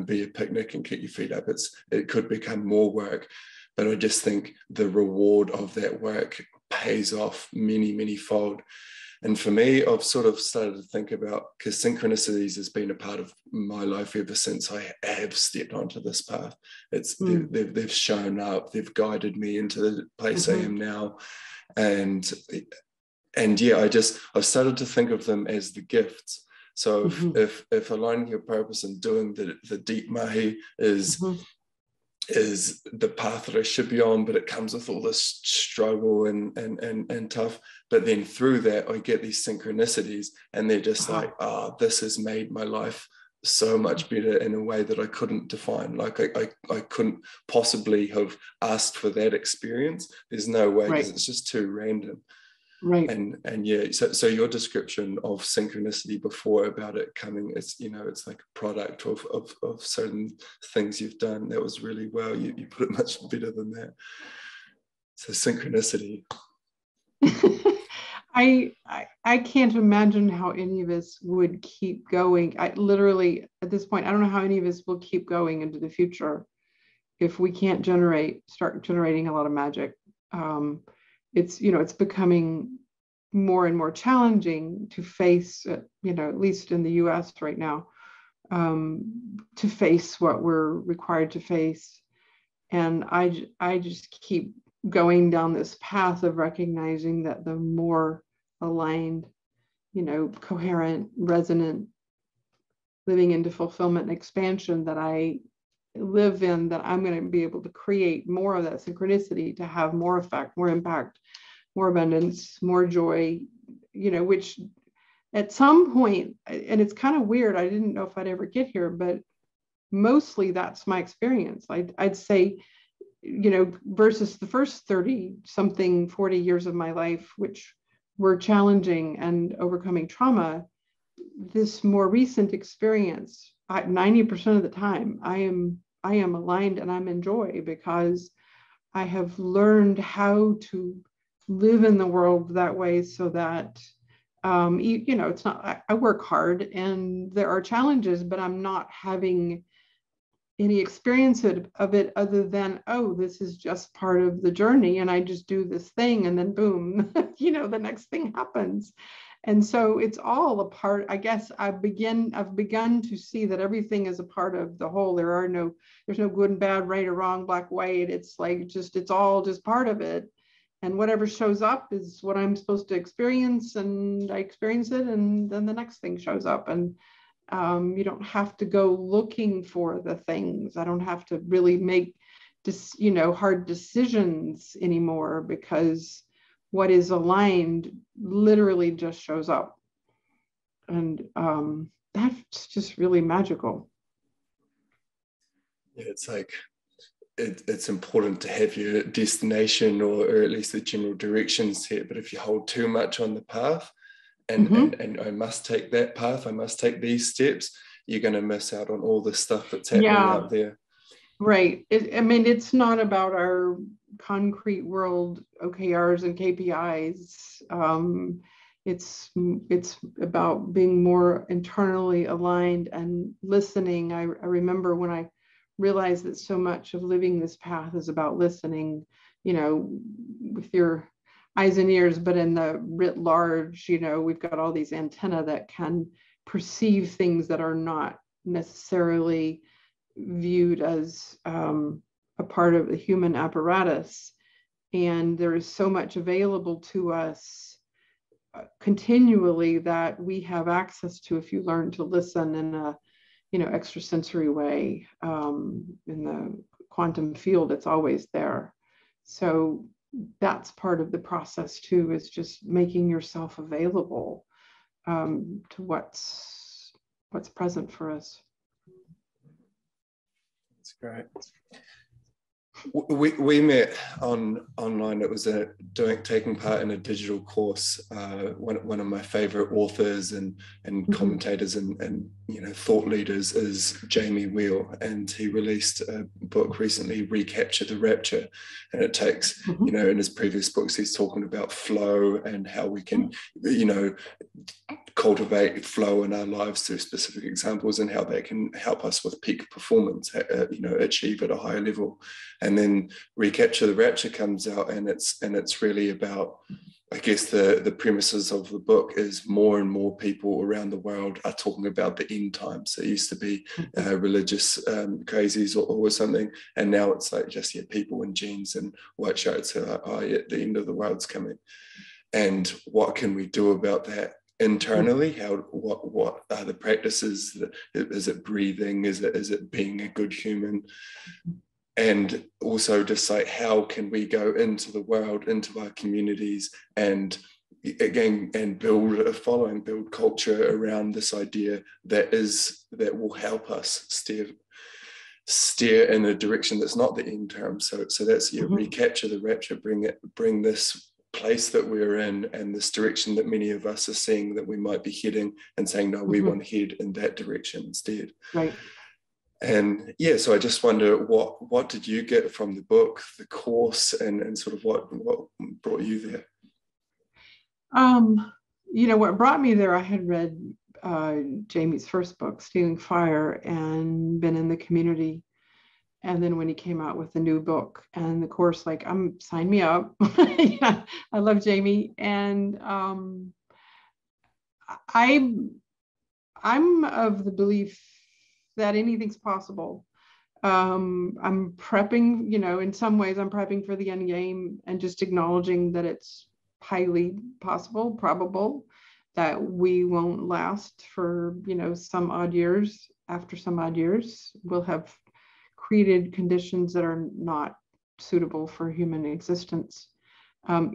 be a picnic and get your feet up. It could become more work, but I just think the reward of that work pays off many fold. And for me, I've sort of started to think about, because synchronicities has been a part of my life ever since I have stepped onto this path. They've shown up, they've guided me into the place I am now. And yeah, I've started to think of them as the gifts. So if aligning your purpose and doing the deep mahi is the path that I should be on, but it comes with all this struggle and tough. But then through that, I get these synchronicities, and they're just like, this has made my life so much better in a way that I couldn't define. Like I couldn't possibly have asked for that experience. There's no way, because it's just too random. Right. And yeah, so your description of synchronicity before, about it coming, it's like a product of certain things you've done. That was really well. You put it much better than that. So synchronicity. I can't imagine how any of us would keep going. I literally, at this point, I don't know how any of us will keep going into the future if we can't start generating a lot of magic. It's becoming more and more challenging to face, at least in the US right now, to face what we're required to face. And I just keep going down this path of recognizing that the more aligned, coherent, resonant, living into fulfillment and expansion that I live in, that I'm going to be able to create more of that synchronicity to have more effect, more impact, more abundance, more joy, which at some point, and it's kind of weird, I didn't know if I'd ever get here, but mostly that's my experience. I'd say, versus the first 40 years of my life, which were challenging and overcoming trauma, this more recent experience, 90% of the time, I am aligned and I'm in joy, because I have learned how to live in the world that way, so that, it's not, I work hard and there are challenges, but I'm not having any experience of it other than, this is just part of the journey, and I just do this thing and then boom, the next thing happens. And so it's all a part. I guess I've begun to see that everything is a part of the whole. There's no good and bad, right or wrong, black, white. It's like it's all just part of it. And whatever shows up is what I'm supposed to experience, and I experience it, and then the next thing shows up. And you don't have to go looking for the things. I don't have to really make hard decisions anymore, because what is aligned literally just shows up. And that's just really magical. Yeah, it's like, it's important to have your destination, or at least the general direction set. But if you hold too much on the path, and I must take that path, I must take these steps, you're going to miss out on all the stuff that's happening out there. Right. It's not about our concrete world OKRs and KPIs. It's about being more internally aligned and listening. I remember when I realized that so much of living this path is about listening, with your eyes and ears, but in the writ large, we've got all these antennae that can perceive things that are not necessarily viewed as a part of the human apparatus. And there is so much available to us continually that we have access to if you learn to listen in a extrasensory way. In the quantum field, it's always there. So that's part of the process too, is just making yourself available to what's present for us. That's great. We met online. It was taking part in a digital course. One of my favorite authors and commentators and thought leaders is Jamie Wheal, and he released a book recently, Recapture the Rapture, and it takes in his previous books he's talking about flow and how we can cultivate flow in our lives through specific examples, and how they can help us with peak performance, achieve at a higher level. And then Recapture the Rapture comes out, and it's really about, I guess the premises of the book is more and more people around the world are talking about the end times. So it used to be religious crazies or something, and now it's like just people in jeans and white shirts who are, the end of the world's coming. And what can we do about that internally? What are the practices? Is it breathing? Is it being a good human? And also just like, how can we go into the world, into our communities, and build a following, build culture around this idea that will help us steer in a direction that's not the end term. So that's Recapture the Rapture, bring this place that we're in and this direction that many of us are seeing that we might be heading, and saying, no, we want to head in that direction instead. Right. And so I just wonder, what did you get from the book, the course, and sort of what brought you there? What brought me there, I had read Jamie's first book, Stealing Fire, and been in the community. And then when he came out with the new book and the course, sign me up. I love Jamie. And I'm of the belief that anything's possible. I'm prepping, in some ways I'm prepping for the end game, and just acknowledging that it's highly possible, probable, that we won't last for, some odd years. After some odd years, we'll have created conditions that are not suitable for human existence,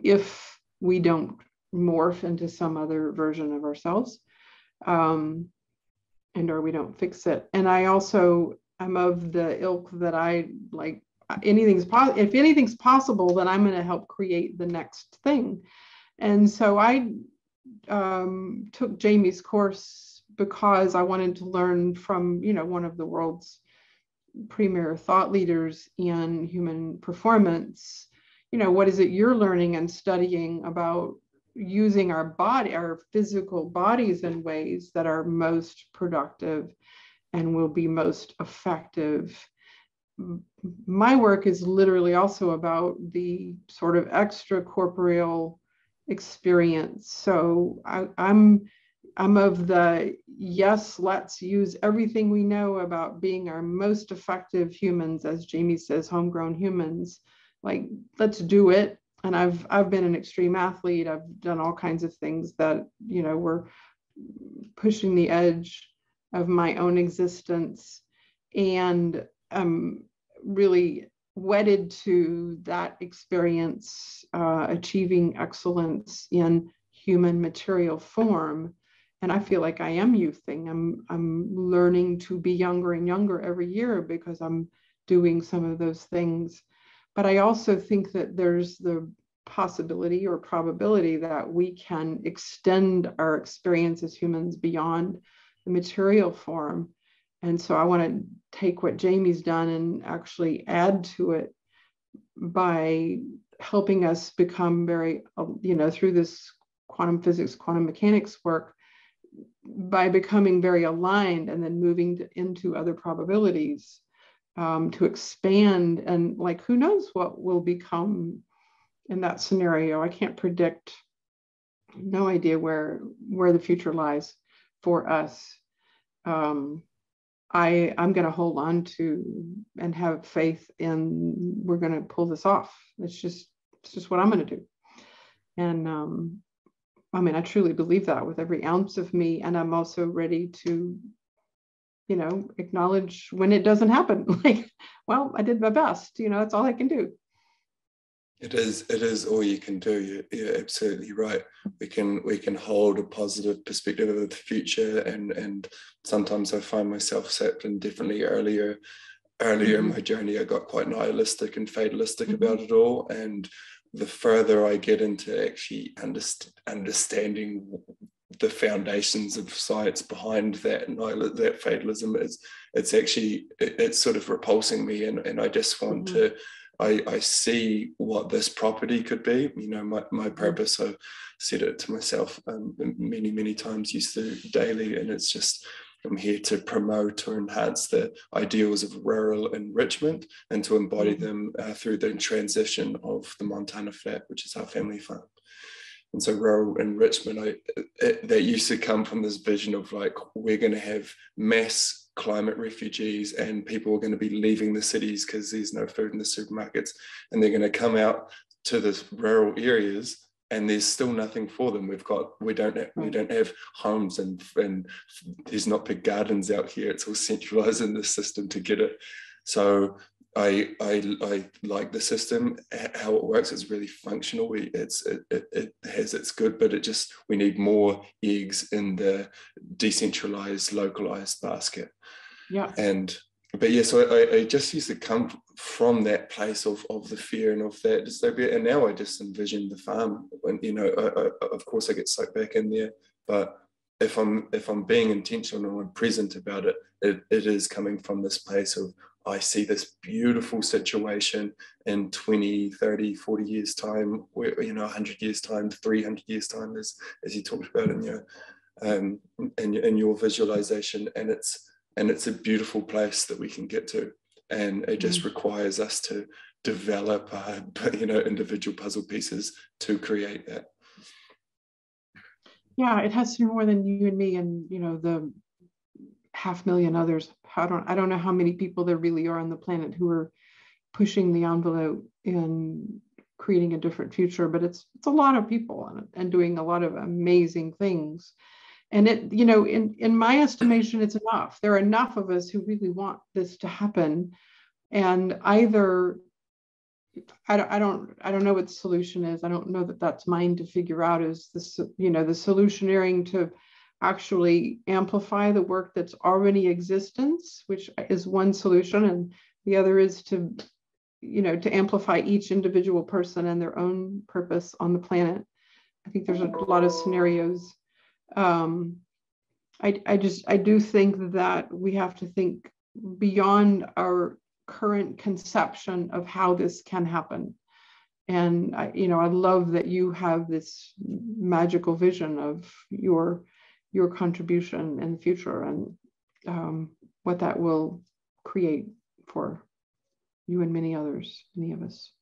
if we don't morph into some other version of ourselves. Or we don't fix it. And I also am of the ilk that I like, if anything's possible, then I'm going to help create the next thing. And so I took Jamie's course because I wanted to learn from, one of the world's premier thought leaders in human performance. What is it you're learning and studying about using our physical bodies in ways that are most productive and will be most effective? My work is literally also about the sort of extracorporeal experience. So I'm of the, yes, let's use everything we know about being our most effective humans, as Jamie says, homegrown humans. Like, let's do it. And I've been an extreme athlete. I've done all kinds of things that, you know, were pushing the edge of my own existence, and really wedded to that experience, achieving excellence in human material form. And I feel like I am youthing. I'm learning to be younger and younger every year because I'm doing some of those things. But I also think that there's the possibility or probability that we can extend our experience as humans beyond the material form. And so I want to take what Jamie's done and actually add to it by helping us become very, you know, through this quantum physics, quantum mechanics work, by becoming very aligned and then moving into other probabilities, to expand. And like, who knows what will become in that scenario. I can't predict, no idea where the future lies for us. I'm going to hold on to and have faith in, we're going to pull this off. It's just what I'm going to do. And I mean, I truly believe that with every ounce of me. And I'm also ready to, you know, acknowledge when it doesn't happen. Like, well, I did my best, you know, that's all I can do. It is all you can do. You're absolutely right. We can hold a positive perspective of the future, and sometimes I find myself set, and definitely earlier in my journey I got quite nihilistic and fatalistic about it all. And the further I get into actually understanding the foundations of science behind that fatalism, it's sort of repulsing me, and I just want to. I see what this property could be. You know, my purpose, I've said it to myself many times, used to daily, and it's just, I'm here to promote or enhance the ideals of rural enrichment and to embody them through the transition of the Montana Flat, which is our family farm. And so rural enrichment, that used to come from this vision of like, we're going to have mass climate refugees and people are going to be leaving the cities because there's no food in the supermarkets, and they're going to come out to the rural areas and there's still nothing for them. We don't have homes, and there's not big gardens out here. It's all centralized in the system to get it. So I like the system, how it works. It's really functional. It has its good, but we need more eggs in the decentralized, localized basket. Yeah. But yeah, so I just used to come from that place of the fear and of that dystopia, and now I just envision the farm. When, you know, of course I get sucked back in there, but if I'm being intentional and present about it, it is coming from this place of, I see this beautiful situation in 20, 30, 40 years time, where, you know, 100 years time, 300 years time, as you talked about in your visualization, and it's a beautiful place that we can get to, and it just requires us to develop individual puzzle pieces to create that. Yeah, it has to be more than you and me and, you know, the 500,000 others. I don't know how many people there really are on the planet who are pushing the envelope in creating a different future, but it's a lot of people and doing a lot of amazing things. And it, you know, in my estimation, it's enough. There are enough of us who really want this to happen. And either, I don't know what the solution is. I don't know that that's mine to figure out. Is this, you know, the solutioneering to actually amplify the work that's already existence, which is one solution, and the other is to, you know, to amplify each individual person and their own purpose on the planet. I think there's a lot of scenarios. I do think that we have to think beyond our current conception of how this can happen. And I love that you have this magical vision of your contribution in the future and what that will create for you and many of us.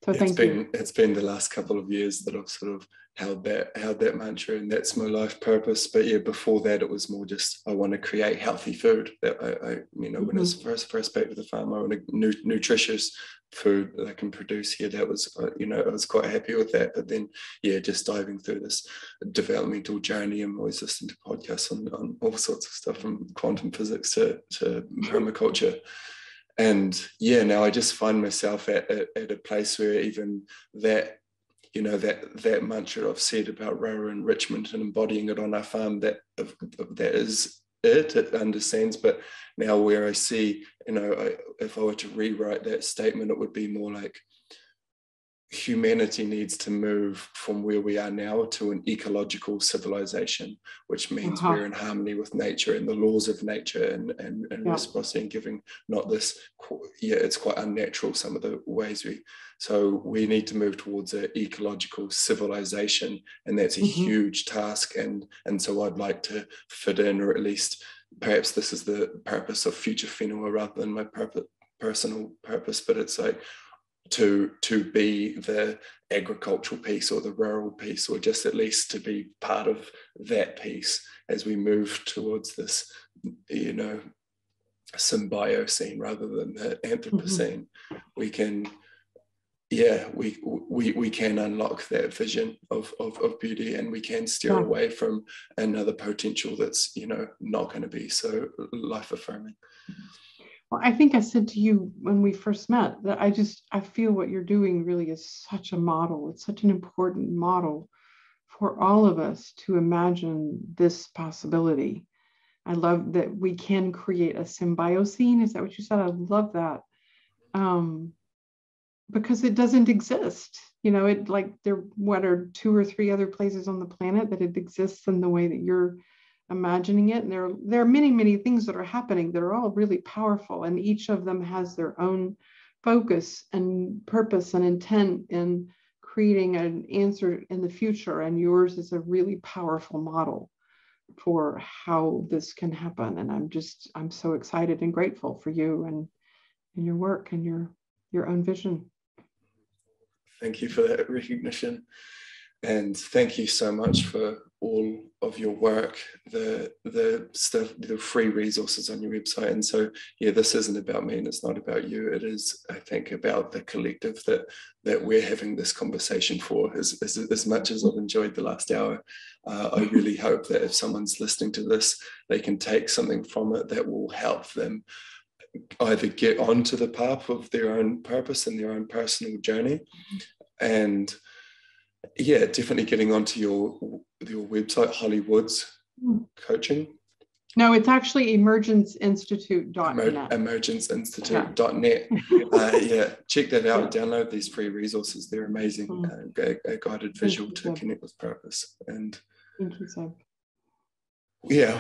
So thank you. It's been the last couple of years that I've sort of held that mantra, and that's my life purpose. But yeah, before that, it was more just I want to create healthy food. That I when I was first back to the farm, I wanted nutritious food that I can produce here. That was I was quite happy with that. But then just diving through this developmental journey, I'm always listening to podcasts on all sorts of stuff, from quantum physics to permaculture. And now I just find myself at a place where even that, that mantra I've said about rural enrichment and embodying it on our farm, that is it understands. But now where I see, if I were to rewrite that statement, it would be more like humanity needs to move from where we are now to an ecological civilization, which means we're in harmony with nature and the laws of nature, and reciprocity, and giving, not this, it's quite unnatural, some of the ways so we need to move towards an ecological civilization, and that's a huge task. And so I'd like to fit in, or at least perhaps this is the purpose of Future Whenua rather than my personal purpose, but it's like, to be the agricultural piece or the rural piece, or just at least to be part of that piece as we move towards this, symbiocene rather than the Anthropocene. We can, we can unlock that vision of beauty, and we can steer away from another potential that's, not going to be so life affirming. Well, I think I said to you when we first met that I feel what you're doing really is such a model. It's such an important model for all of us to imagine this possibility. I love that we can create a symbiocene. Is that what you said? I love that. Because it doesn't exist. There are 2 or 3 other places on the planet that it exists in the way that you're imagining it. And there are many, many things that are happening that are all really powerful, and each of them has their own focus and purpose and intent in creating an answer in the future. And yours is a really powerful model for how this can happen. And I'm so excited and grateful for you and your work and your own vision. Thank you for that recognition. And thank you so much for all of your work, the stuff, the free resources on your website. And so, this isn't about me and it's not about you. It is, I think, about the collective that we're having this conversation for. As much as I've enjoyed the last hour, I really hope that if someone's listening to this, they can take something from it that will help them either get onto the path of their own purpose and their own personal journey, and definitely getting onto your website, Hollywoods Coaching. No, it's actually emergenceinstitute.net. Emergenceinstitute.net. Check that out. Download these free resources. They're amazing. A guided visual to connect with purpose. And thank you, Seb.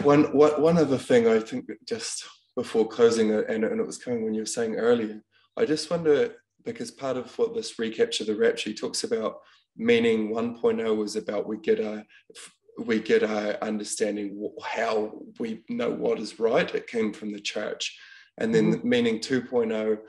One other thing I think, just before closing it, and it was coming when you were saying earlier, I just wonder, because part of what this Recapture the Rapture talks about, meaning 1.0 was about we get our understanding how we know what is right. It came from the church. And then meaning 2.0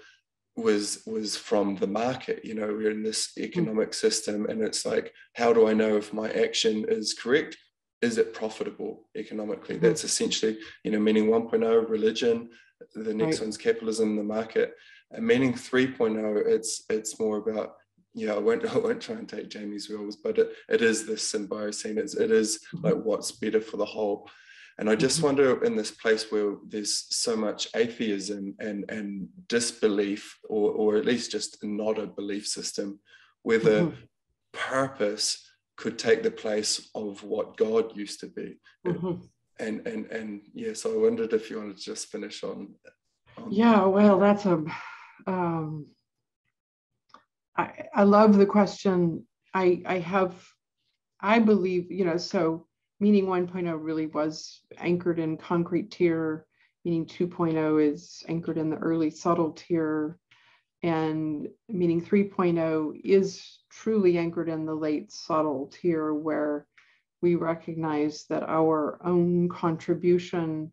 was from the market. We're in this economic system, and it's like, how do I know if my action is correct? Is it profitable economically? That's essentially, meaning 1.0, religion. The next one's capitalism, the market. And meaning 3.0, it's more about, I won't try and take Jamie's rules, but it is this symbiocene. It is like what's better for the whole. And I just wonder, in this place where there's so much atheism and disbelief, or at least just not a belief system, whether purpose could take the place of what God used to be. And so I wondered if you wanted to just finish on well, that's I love the question. I believe, so meaning 1.0 really was anchored in concrete tier, meaning 2.0 is anchored in the early subtle tier, and meaning 3.0 is truly anchored in the late subtle tier, where we recognize that our own contribution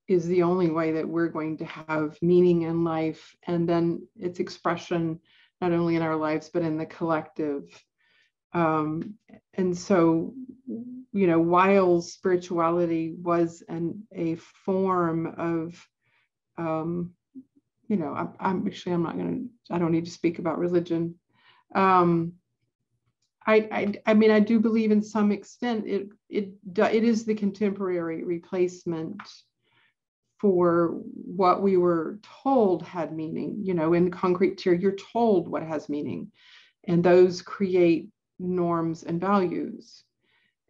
is the only way that we're going to have meaning in life, and then its expression not only in our lives, but in the collective. And so, you know, while spirituality was a form of, you know, I don't need to speak about religion. I mean, I do believe in some extent it is the contemporary replacement for what we were told had meaning. You know, in Concrete Tear, you're told what has meaning, and those create norms and values.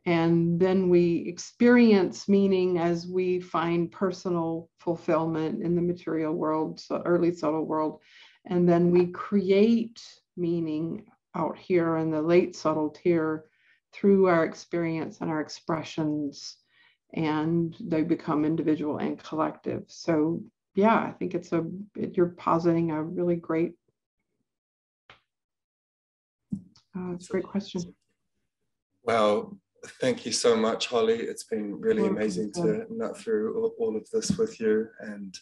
And then we experience meaning as we find personal fulfillment in the material world, so early subtle world. And then we create meaning out here in the late subtle tier through our experience and our expressions, and they become individual and collective. So yeah, I think you're positing a really great, it's a great question. Well, thank you so much, Holly. It's been really amazing to nut through all of this with you. And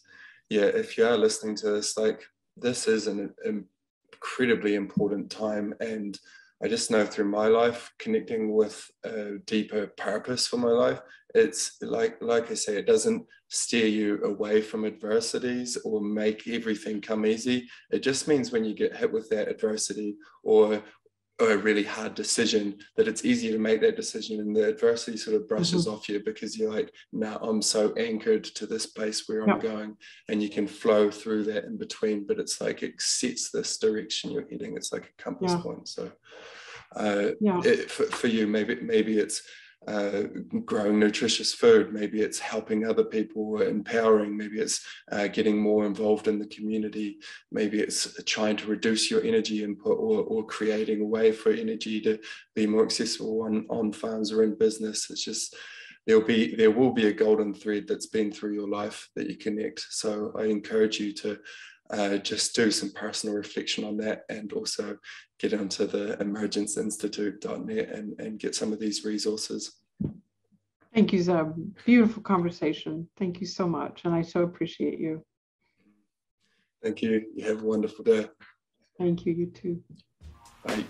yeah, if you are listening to this, like, this is an incredibly important time. And I just know through my life, connecting with a deeper purpose for my life, it's like I say, it doesn't steer you away from adversities or make everything come easy. It just means when you get hit with that adversity or a really hard decision, that it's easier to make that decision, and the adversity sort of brushes off you because you're like, now I'm so anchored to this place where I'm going, and you can flow through that in between. But it's like it sets this direction you're heading. It's like a compass point. So for you, maybe it's growing nutritious food, maybe it's helping other people, empowering, maybe it's getting more involved in the community, maybe it's trying to reduce your energy input, or creating a way for energy to be more accessible on farms or in business. It's just there will be a golden thread that's been through your life that you connect. So I encourage you to just do some personal reflection on that, and also get onto the emergenceinstitute.net and get some of these resources. Thank you, Zeb. Beautiful conversation. Thank you so much. And I so appreciate you. Thank you. You have a wonderful day. Thank you. You too. Bye.